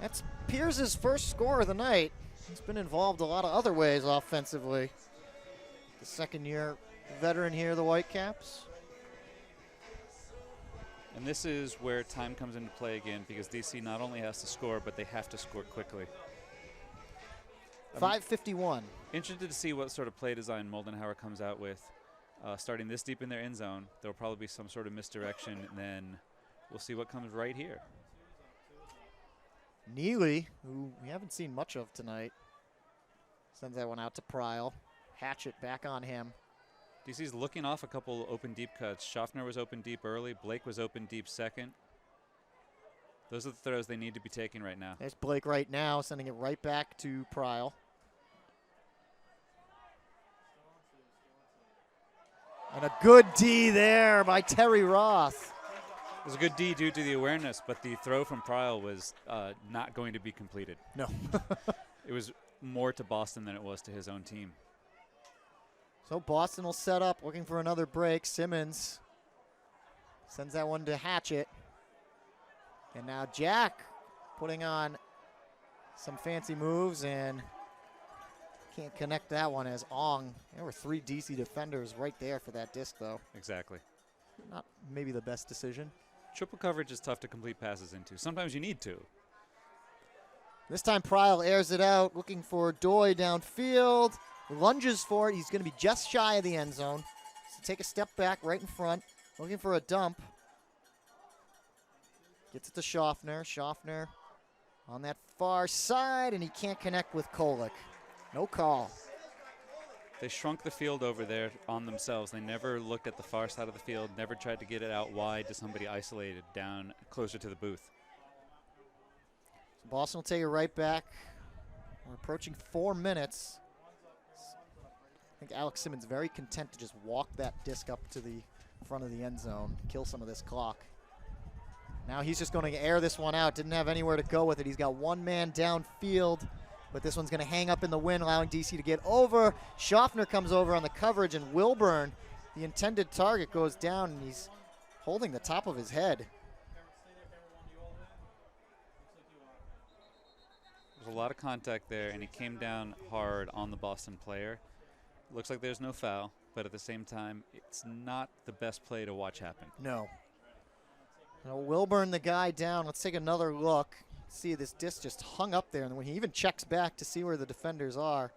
That's Piers' first score of the night. He's been involved a lot of other ways offensively. The second-year veteran here, the Whitecaps. And this is where time comes into play again because DC not only has to score, but they have to score quickly. 5:51. Interested to see what sort of play design Moldenhauer comes out with. starting this deep in their end zone. There'll probably be some sort of misdirection, and then we'll see what comes right here. Neely, who we haven't seen much of tonight, sends that one out to Pryl. Hatchet back on him. DC's looking off a couple open deep cuts. Schaffner was open deep early. Blake was open deep second. Those are the throws they need to be taking right now. There's Blake right now, sending it right back to Pryl. And a good D there by Terry Roth. It was a good D due to the awareness, but the throw from Pryl was not going to be completed. No. It was more to Boston than it was to his own team. So Boston will set up, looking for another break. Simmons sends that one to Hatchet. And now Jack putting on some fancy moves and can't connect that one as Ong. There were 3 DC defenders right there for that disc, though. Exactly. Not maybe the best decision. Triple coverage is tough to complete passes into. Sometimes you need to. This time Pryl airs it out, looking for Doy downfield. Lunges for it. He's going to be just shy of the end zone. So take a step back right in front, looking for a dump. Gets it to Schaffner. Schaffner on that far side, and he can't connect with Kolick. No call. They shrunk the field over there on themselves. They never looked at the far side of the field, never tried to get it out wide to somebody isolated down closer to the booth. So Boston will take it right back. We're approaching 4 minutes. I think Alex Simmons very content to just walk that disc up to the front of the end zone, kill some of this clock. Now he's just going to air this one out. Didn't have anywhere to go with it. He's got one man downfield, but this one's going to hang up in the wind, allowing DC to get over. Schaffner comes over on the coverage, and Wilburn, the intended target, goes down, and he's holding the top of his head. There's a lot of contact there, and he came down hard on the Boston player. Looks like there's no foul, but at the same time, it's not the best play to watch happen. No. Now Wilburn, the guy down. Let's take another look. See, this disc just hung up there, and when he even checks back to see where the defenders are,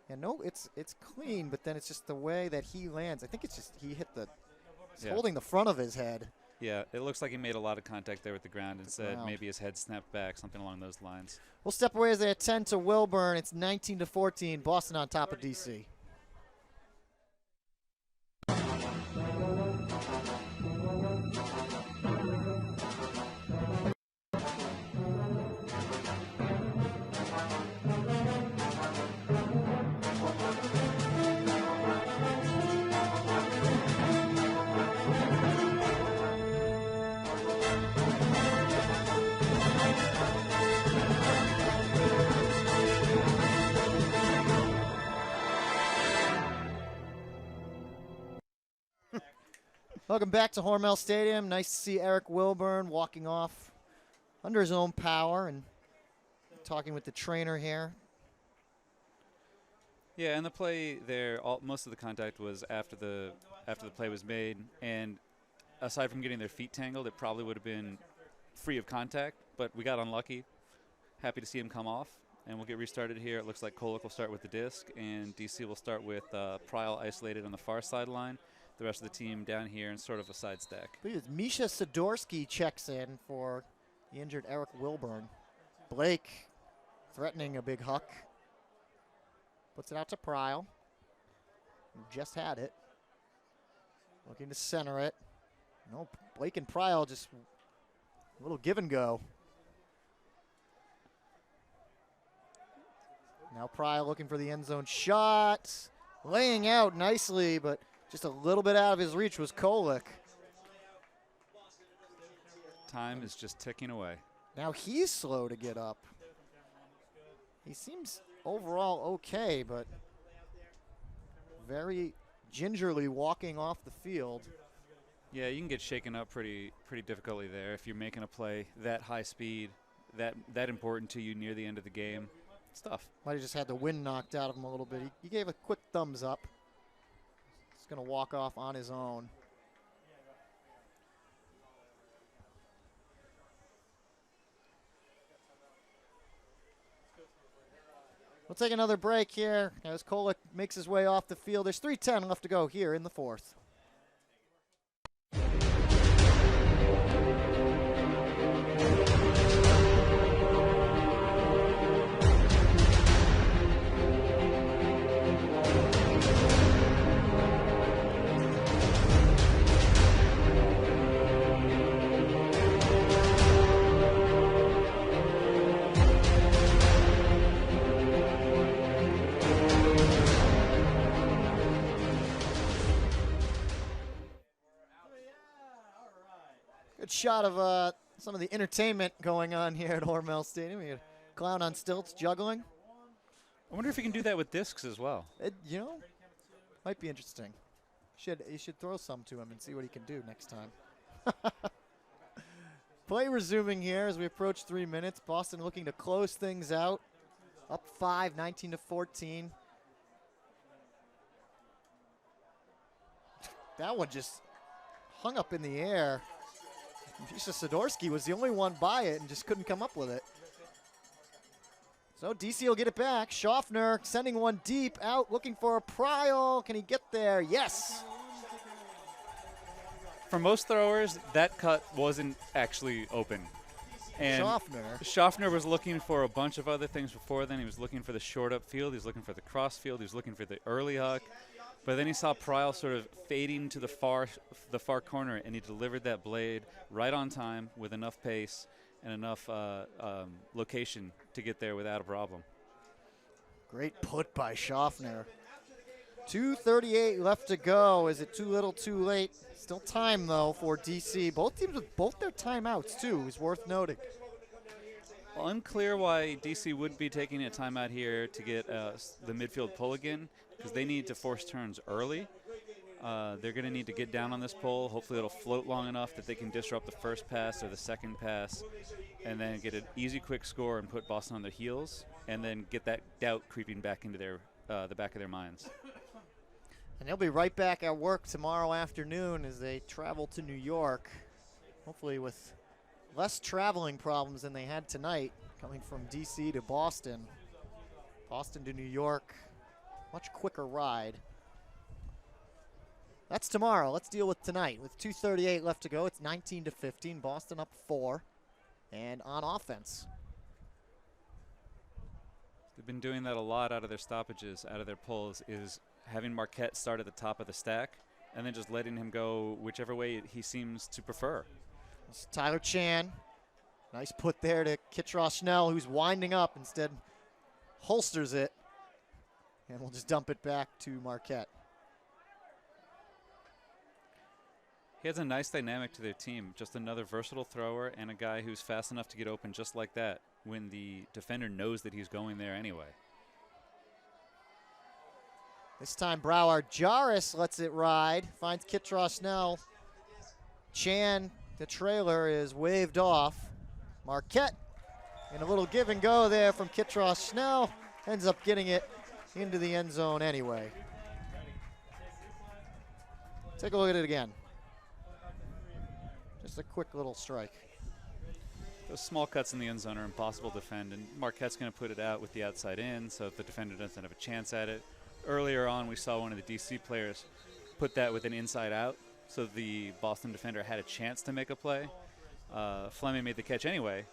and no, it's clean, but then it's just the way that he lands. I think it's just he hit the, he's holding the front of his head. Yeah, it looks like he made a lot of contact there with the ground and said maybe his head snapped back, something along those lines. We'll step away as they attend to Wilburn. It's 19-14, Boston on top of DC. Welcome back to Hormel Stadium. Nice to see Eric Wilburn walking off under his own power and talking with the trainer here. Yeah, and the play there, most of the contact was after the play was made, and aside from getting their feet tangled, it probably would have been free of contact, but we got unlucky. Happy to see him come off, and we'll get restarted here. It looks like Kolick will start with the disc, and DC will start with Pryl isolated on the far sideline. The rest of the team down here in sort of a side stack. I believe it's Misha Sidorsky checks in for the injured Eric Wilburn. Blake threatening a big huck. Puts it out to Pryl, who just had it. Looking to center it. No, Blake and Pryl just a little give and go. Now Pryl looking for the end zone shot. Laying out nicely, but just a little bit out of his reach was Kolick. Time is just ticking away. Now he's slow to get up. He seems overall okay, but very gingerly walking off the field. Yeah, you can get shaken up pretty difficultly there if you're making a play that high speed, that important to you near the end of the game. It's tough. Might have just had the wind knocked out of him a little bit. He gave a quick thumbs up. He's going to walk off on his own. We'll take another break here as Kolek makes his way off the field. There's 3:10 left to go here in the fourth. Good shot of some of the entertainment going on here at Hormel Stadium. You got a clown on stilts juggling. I wonder if he can do that with discs as well. You know, might be interesting. You should throw some to him and see what he can do next time. Play resuming here as we approach 3 minutes. Boston looking to close things out. Up 5, 19-14. That one just hung up in the air. Misha Sidorsky was the only one by it and just couldn't come up with it. So DC will get it back. Schaffner sending one deep out, looking for a prile. Can he get there? Yes. For most throwers, that cut wasn't actually open. And Schaffner was looking for a bunch of other things before then. He was looking for the short up field. He was looking for the cross field. He was looking for the early huck. But then he saw Prile sort of fading to the far corner, and he delivered that blade right on time with enough pace and enough location to get there without a problem. Great put by Schaffner. 2:38 left to go. Is it too little, too late? Still time, though, for DC. Both teams with both their timeouts, too, is worth noting. Unclear why DC would be taking a timeout here to get the midfield pull again, because they need to force turns early. They're going to need to get down on this pole. Hopefully it'll float long enough that they can disrupt the first pass or the second pass and then get an easy, quick score and put Boston on their heels and then get that doubt creeping back into their the back of their minds. And they'll be right back at work tomorrow afternoon as they travel to New York, hopefully with less traveling problems than they had tonight, coming from DC to Boston. Boston to New York, much quicker ride. That's tomorrow. Let's deal with tonight. With 2:38 left to go, it's 19-15. Boston up 4 and on offense. They've been doing that a lot out of their stoppages, out of their pulls, is having Marquette start at the top of the stack and then just letting him go whichever way he seems to prefer. It's Tyler Chan. Nice put there to Kittros Schnell, who's winding up. Instead, holsters it. And we'll just dump it back to Marquette. He has a nice dynamic to their team. Just another versatile thrower and a guy who's fast enough to get open just like that when the defender knows that he's going there anyway. This time, Broward Jarris lets it ride. Finds Kittros Schnell. Chan, the trailer, is waved off. Marquette, in a little give and go there from Kittros Schnell, ends up getting it into the end zone anyway. Take a look at it again. Just a quick little strike. Those small cuts in the end zone are impossible to defend, and Marquette's going to put it out with the outside in, so if the defender doesn't have a chance at it. Earlier on, we saw one of the DC players put that with an inside out, so the Boston defender had a chance to make a play. Fleming made the catch anyway,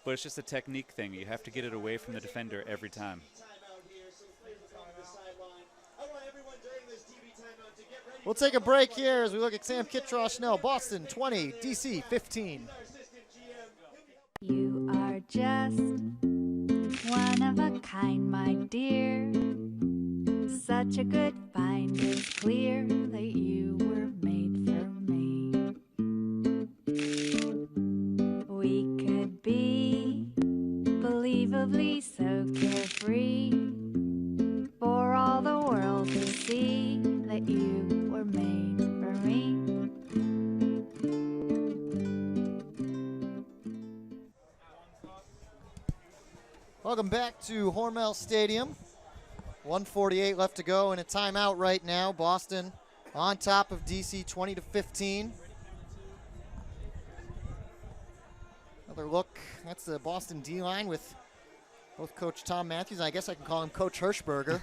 but it's just a technique thing. You have to get it away from the defender every time. We'll take a break here as we look at Sam Kittros Schnell. Boston 20, DC 15. You are just one of a kind, my dear. Such a good find, it's clear that you were made for me. We could be believably so carefree, for all the world to see that you were made for me. Welcome back to Hormel Stadium. 1:48 left to go and a timeout right now. Boston on top of DC 20-15. Another look. That's the Boston D-line with Both Coach Tom Matthews, I guess I can call him Coach Hirschberger.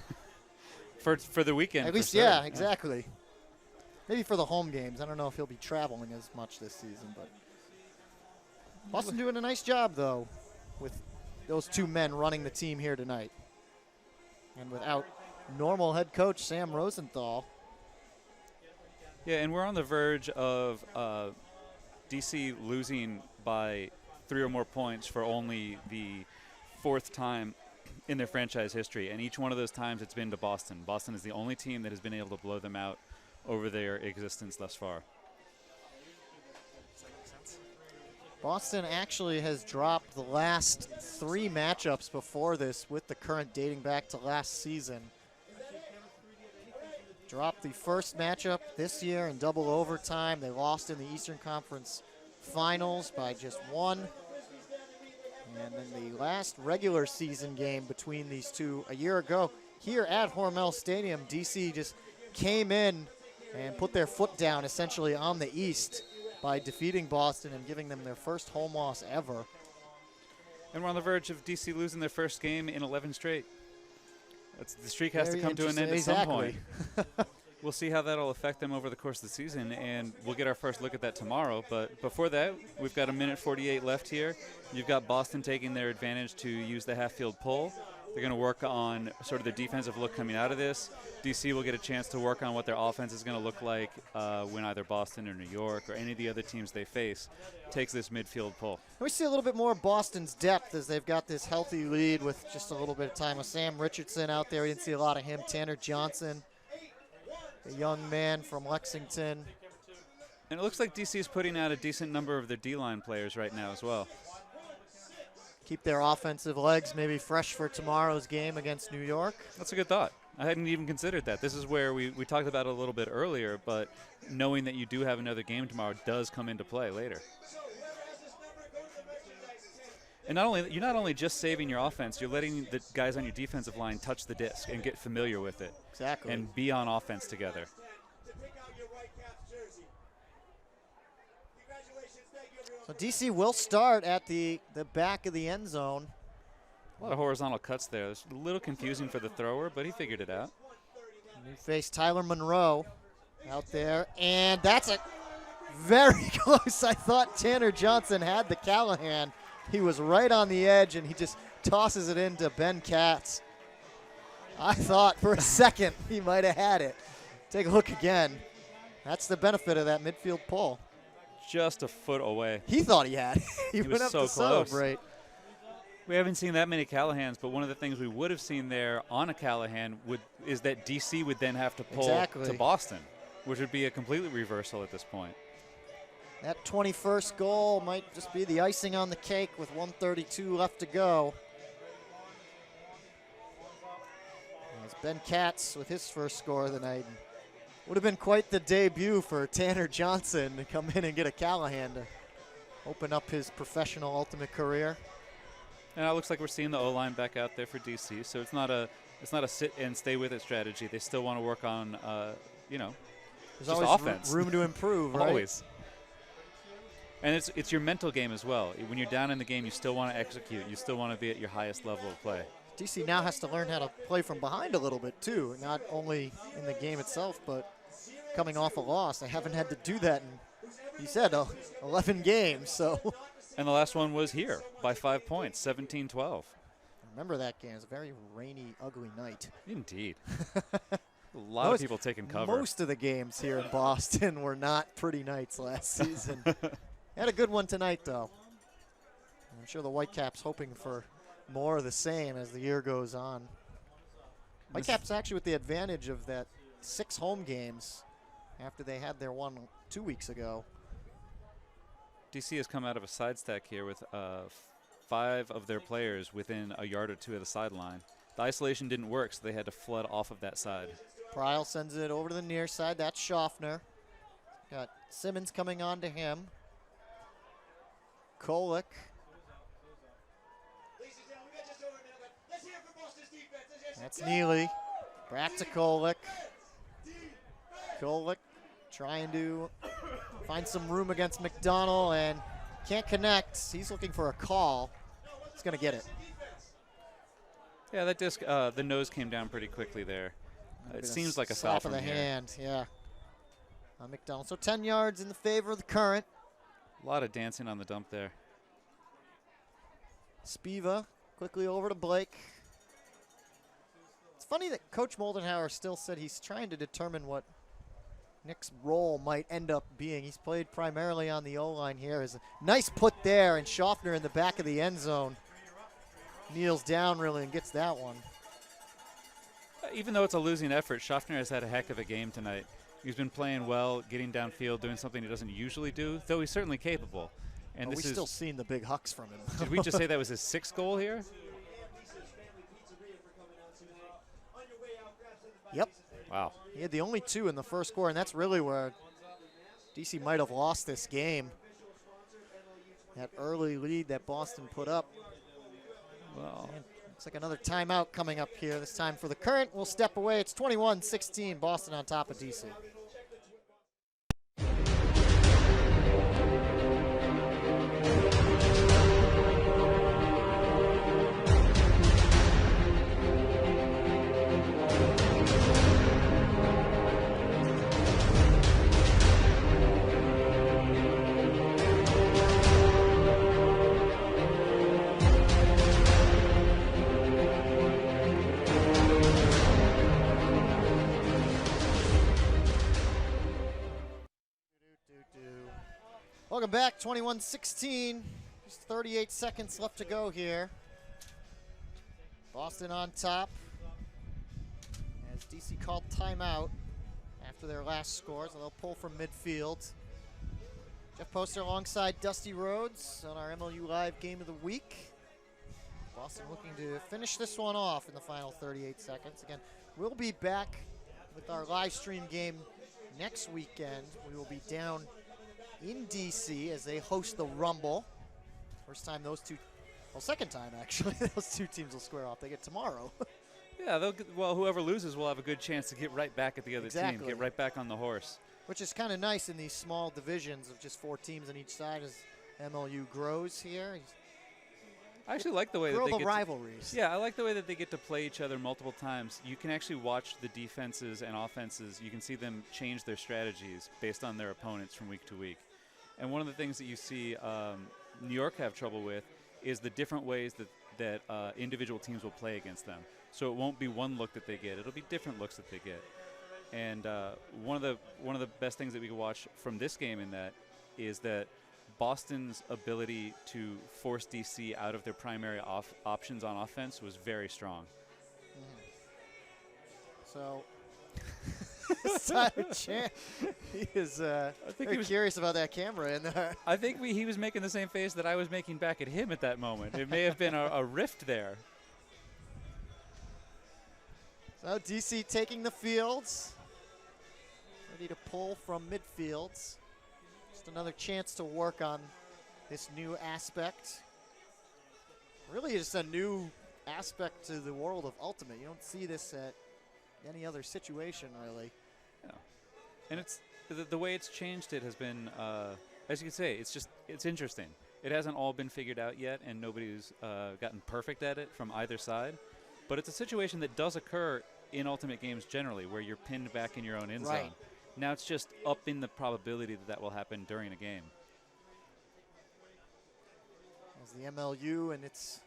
For the weekend. At least, sure. yeah, exactly. Maybe for the home games. I don't know if he'll be traveling as much this season, but Boston doing a nice job, though, with those two men running the team here tonight. And without normal head coach Sam Rosenthal. Yeah, and we're on the verge of DC losing by 3 or more points for only the 4th time in their franchise history, and each one of those times it's been to Boston. Boston is the only team that has been able to blow them out over their existence thus far. Boston actually has dropped the last 3 matchups before this, with the current dating back to last season. Dropped the first matchup this year in double overtime. They lost in the Eastern Conference Finals by just 1. And then the last regular season game between these two a year ago here at Hormel Stadium, DC just came in and put their foot down essentially on the East by defeating Boston and giving them their first home loss ever. And we're on the verge of DC losing their first game in 11 straight. The streak has to Very come to an end at some exactly. point. We'll see how that'll affect them over the course of the season, and we'll get our first look at that tomorrow. But before that, we've got 1:48 left here. You've got Boston taking their advantage to use the half-field pull. They're going to work on sort of their defensive look coming out of this. DC will get a chance to work on what their offense is going to look like when either Boston or New York or any of the other teams they face takes this midfield pull. We see a little bit more of Boston's depth as they've got this healthy lead with just a little bit of time with Sam Richardson out there. We didn't see a lot of him. Tanner Johnson, a young man from Lexington. And it looks like DC is putting out a decent number of their D-line players right now as well. Keep their offensive legs maybe fresh for tomorrow's game against New York. That's a good thought. I hadn't even considered that. This is where we talked about it a little bit earlier, but knowing that you do have another game tomorrow does come into play later. And you're not only just saving your offense, you're letting the guys on your defensive line touch the disc and get familiar with it. Exactly. And be on offense together. So DC will start at the back of the end zone. A lot of horizontal cuts there. It's a little confusing for the thrower, but he figured it out. We face Tyler Monroe out there, and that's a very close. I thought Tanner Johnson had the Callahan. He was right on the edge, and he just tosses it into Ben Katz. I thought for a second he might have had it. Take a look again. That's the benefit of that midfield pull. Just a foot away. He thought he had it. He went was up so to close. celebrate. We haven't seen that many Callahans, but one of the things we would have seen there on a Callahan is that DC would then have to pull to Boston, which would be a completely reversal at this point. That 21st goal might just be the icing on the cake with 1:32 left to go. As Ben Katz with his first score of the night. Would have been quite the debut for Tanner Johnson to come in and get a Callahan to open up his professional ultimate career. And it looks like we're seeing the O-line back out there for DC, so it's not a sit and stay with it strategy. They still want to work on, There's just always offense. room to improve, right? Always. And it's your mental game as well. When you're down in the game, you still want to execute. You still want to be at your highest level of play. DC now has to learn how to play from behind a little bit too, not only in the game itself, but coming off a loss. They haven't had to do that in, you said, 11 games. So. And the last one was here by 5 points, 17-12. Remember that game. It was a very rainy, ugly night. Indeed. A lot of people taking cover. Most of the games here in Boston were not pretty nights last season. Had a good one tonight, though. I'm sure the Whitecaps hoping for more of the same as the year goes on. Whitecaps actually with the advantage of that 6 home games after they had their one 2 weeks ago. DC has come out of a side stack here with 5 of their players within a yard or 2 of the sideline. The isolation didn't work, so they had to flood off of that side. Pryl sends it over to the near side. That's Schaffner. Got Simmons coming on to him. Kolick. That's Neely. Back to Kolick. Kolick trying to find some room against McDonald and can't connect. He's looking for a call. He's going to get it. Yeah, that disc, the nose came down pretty quickly there. It seems like a foul slap from of the here. hand. Yeah. McDonald. So 10 yards in the favor of the Current. A lot of dancing on the dump there. Spiva quickly over to Blake. It's funny that Coach Moldenhauer still said he's trying to determine what Nick's role might end up being. He's played primarily on the O-line here. Is a nice put there, and Schaffner in the back of the end zone kneels down really and gets that one. Even though it's a losing effort, Schaffner has had a heck of a game tonight. He's been playing well, getting downfield, doing something he doesn't usually do, though he's certainly capable. And We've this is still seen the big hucks from him. Did we just say that was his 6th goal here? Yep. Wow. He had the only 2 in the first quarter, and that's really where DC might have lost this game. That early lead that Boston put up. Well, Man, looks like another timeout coming up here. This time for the Current. We'll step away. It's 21-16. Boston on top of DC. Welcome back, 21-16. Just 38 seconds left to go here. Boston on top as DC called timeout after their last score, so they'll pull from midfield. Jeff Poster alongside Dusty Rhodes on our MLU Live Game of the Week. Boston looking to finish this one off in the final 38 seconds. Again, we'll be back with our live stream game next weekend. We will be down in DC as they host the Rumble. First time those two, well, second time actually, those two teams will square off. They get tomorrow. yeah, well, whoever loses will have a good chance to get right back at the other team, get right back on the horse. Which is kind of nice in these small divisions of just 4 teams on each side as MLU grows here. I actually like the way that grow they the get rivalries. Yeah, I like the way that they get to play each other multiple times. You can actually watch the defenses and offenses. You can see them change their strategies based on their opponents from week to week. And one of the things that you see New York have trouble with is the different ways that individual teams will play against them. So it won't be one look that they get; it'll be different looks that they get. And one of the best things that we can watch from this game in that is that Boston's ability to force DC out of their primary options on offense was very strong. So, Simon Chan, he is very curious about that camera in there. I think he was making the same face that I was making back at him at that moment. It may have been a rift there. So DC taking the fields, ready to pull from midfields. Just another chance to work on this new aspect. Really just a new aspect to the world of Ultimate. You don't see this at any other situation, really. Yeah. And it's the way it's changed it has been, as you can say, it's interesting. It hasn't all been figured out yet, and nobody's gotten perfect at it from either side. But it's a situation that does occur in Ultimate games generally, where you're pinned back in your own end zone. Now it's just upping the probability that will happen during a game. As the MLU and its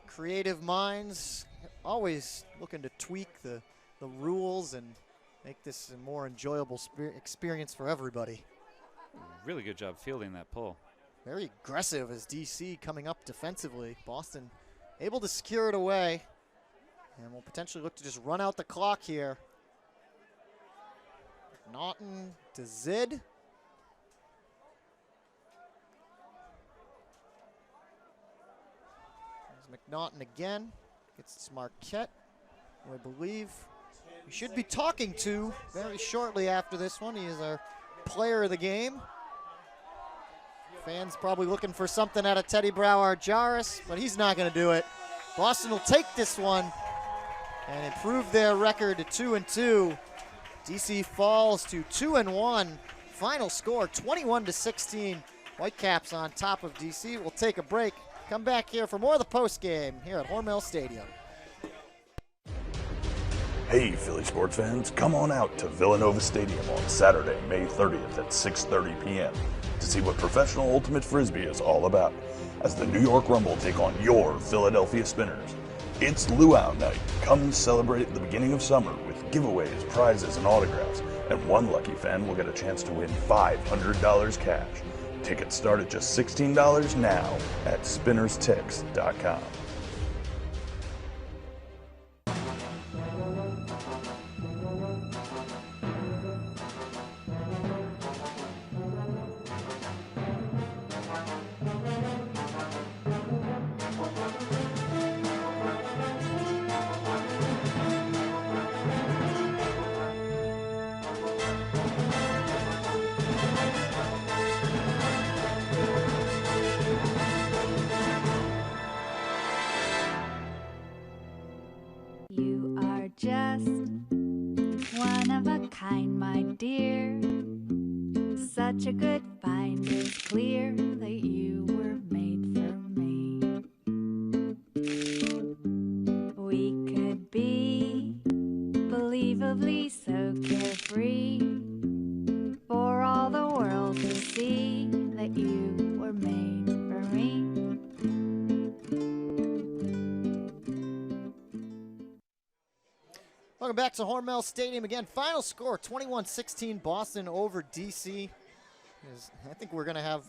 creative minds always looking to tweak the rules and make this a more enjoyable experience for everybody. Really good job fielding that pull. Very aggressive as DC coming up defensively. Boston able to secure it away. And we'll potentially look to just run out the clock here. Naughton to Zid. There's McNaughton again. Gets to Marquette, who I believe we should be talking to very shortly after this one. He is our player of the game. Fans probably looking for something out of Teddy Brouwer-Jarvis, but he's not going to do it. Boston will take this one and improve their record to 2-2. DC falls to 2-1. Final score 21-16. Whitecaps on top of DC. We'll take a break. Come back here for more of the post game here at Hormel Stadium. Hey, Philly sports fans, come on out to Villanova Stadium on Saturday, May 30th at 6:30 p.m. to see what professional ultimate frisbee is all about, as the New York Rumble take on your Philadelphia Spinners. It's Luau Night. Come celebrate the beginning of summer with giveaways, prizes, and autographs, and one lucky fan will get a chance to win $500 cash. Tickets start at just $16 now at spinnerstix.com. You are just one of a kind, my dear. Such a good find, it's clear that you were made for me. We could be believably so carefree, for all the world to see that you were made for me. Welcome back to Hormel Stadium again. Final score 21-16 Boston over DC. I think we're going to have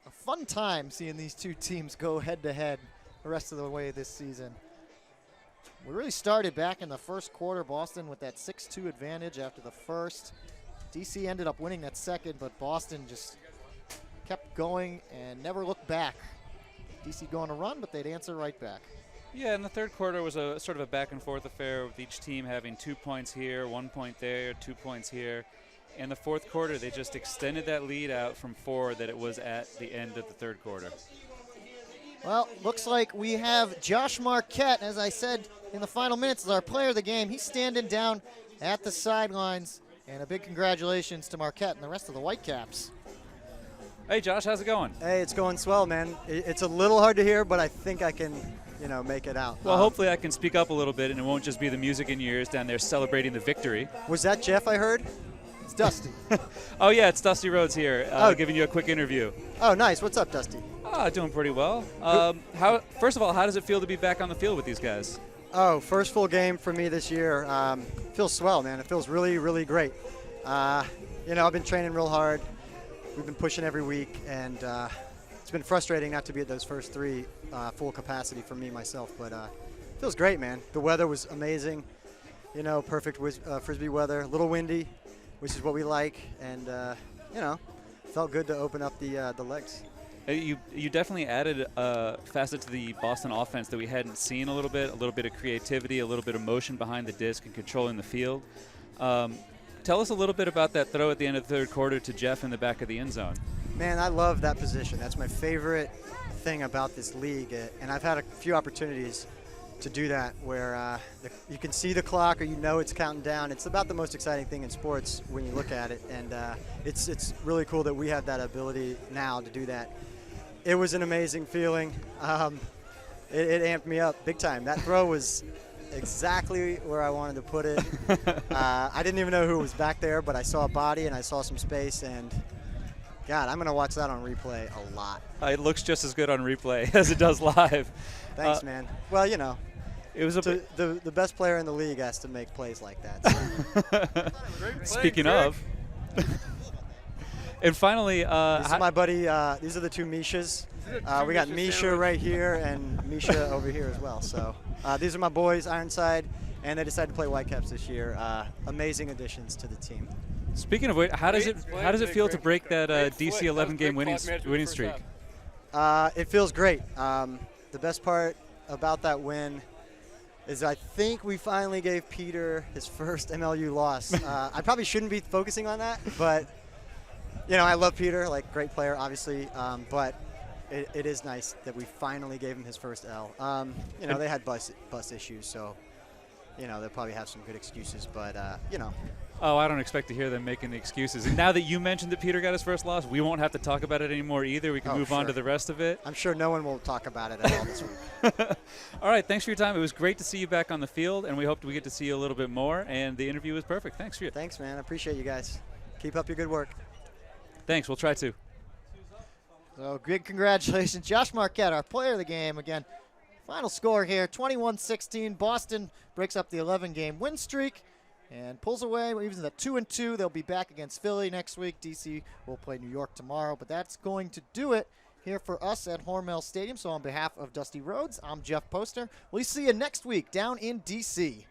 a fun time seeing these two teams go head to head the rest of the way this season. We really started back in the first quarter, Boston with that 6-2 advantage after the first. DC ended up winning that second, but Boston just kept going and never looked back. DC going to run, but they'd answer right back. Yeah, and the third quarter was a sort of a back and forth affair with each team having 2 points here, 1 point there, 2 points here. In the fourth quarter, they just extended that lead out from 4 that it was at the end of the third quarter. Well, looks like we have Josh Marquette, as I said in the final minutes, as our player of the game. He's standing down at the sidelines, and a big congratulations to Marquette and the rest of the Whitecaps. Hey, Josh, how's it going? Hey, it's going swell, man. It's a little hard to hear, but I think I can, make it out. Well, hopefully I can speak up a little bit and it won't just be the music in your ears down there celebrating the victory. Was that Jeff I heard? It's Dusty. Oh, yeah, it's Dusty Rhodes here, giving you a quick interview. Oh, nice. What's up, Dusty? Doing pretty well. First of all, how does it feel to be back on the field with these guys? Oh, first full game for me this year. Feels swell, man. It feels really, really great. I've been training real hard. We've been pushing every week, and it's been frustrating not to be at those first 3 full capacity for me myself, but feels great, man. The weather was amazing. Perfect frisbee weather. A little windy, which is what we like, and felt good to open up the legs. You definitely added a facet to the Boston offense that we hadn't seen a little bit of creativity, a little bit of motion behind the disc and controlling the field. Tell us a little bit about that throw at the end of the third quarter to Jeff in the back of the end zone. Man, I love that position. That's my favorite thing about this league, and I've had a few opportunities to do that where you can see the clock or it's counting down. It's about the most exciting thing in sports when you look at it, and it's really cool that we have that ability now to do that. It was an amazing feeling. It amped me up big time. That throw was exactly where I wanted to put it. I didn't even know who was back there, but I saw a body and I saw some space, and God, I'm going to watch that on replay a lot. It looks just as good on replay as it does live. Thanks, man. Well, it was the best player in the league has to make plays like that. So. Speaking of. And finally, this is my buddy. These are the 2 Mishas. We got Misha right here and Misha over here as well. So these are my boys, Ironside, and they decided to play Whitecaps this year. Amazing additions to the team. Speaking of which, how does it feel to break that DC 11-game winning streak? It feels great. The best part about that win is I think we finally gave Peter his first MLU loss. I probably shouldn't be focusing on that, but I love Peter, great player, obviously, but it is nice that we finally gave him his first L. They had bus issues, so they'll probably have some good excuses, but Oh, I don't expect to hear them making the excuses. And now that you mentioned that Peter got his first loss, we won't have to talk about it anymore either. We can move on to the rest of it. I'm sure no one will talk about it at all this week. All right, thanks for your time. It was great to see you back on the field, and we hoped we get to see you a little bit more. And the interview was perfect. Thanks for you. Thanks, man. I appreciate you guys. Keep up your good work. Thanks. We'll try to. So big congratulations, Josh Marquette, our player of the game. Again, final score here, 21-16. Boston breaks up the 11-game win streak and pulls away. Even at 2-2, they'll be back against Philly next week. DC will play New York tomorrow, but that's going to do it here for us at Hormel Stadium. So on behalf of Dusty Rhodes, I'm Jeff Poster. We'll see you next week down in DC.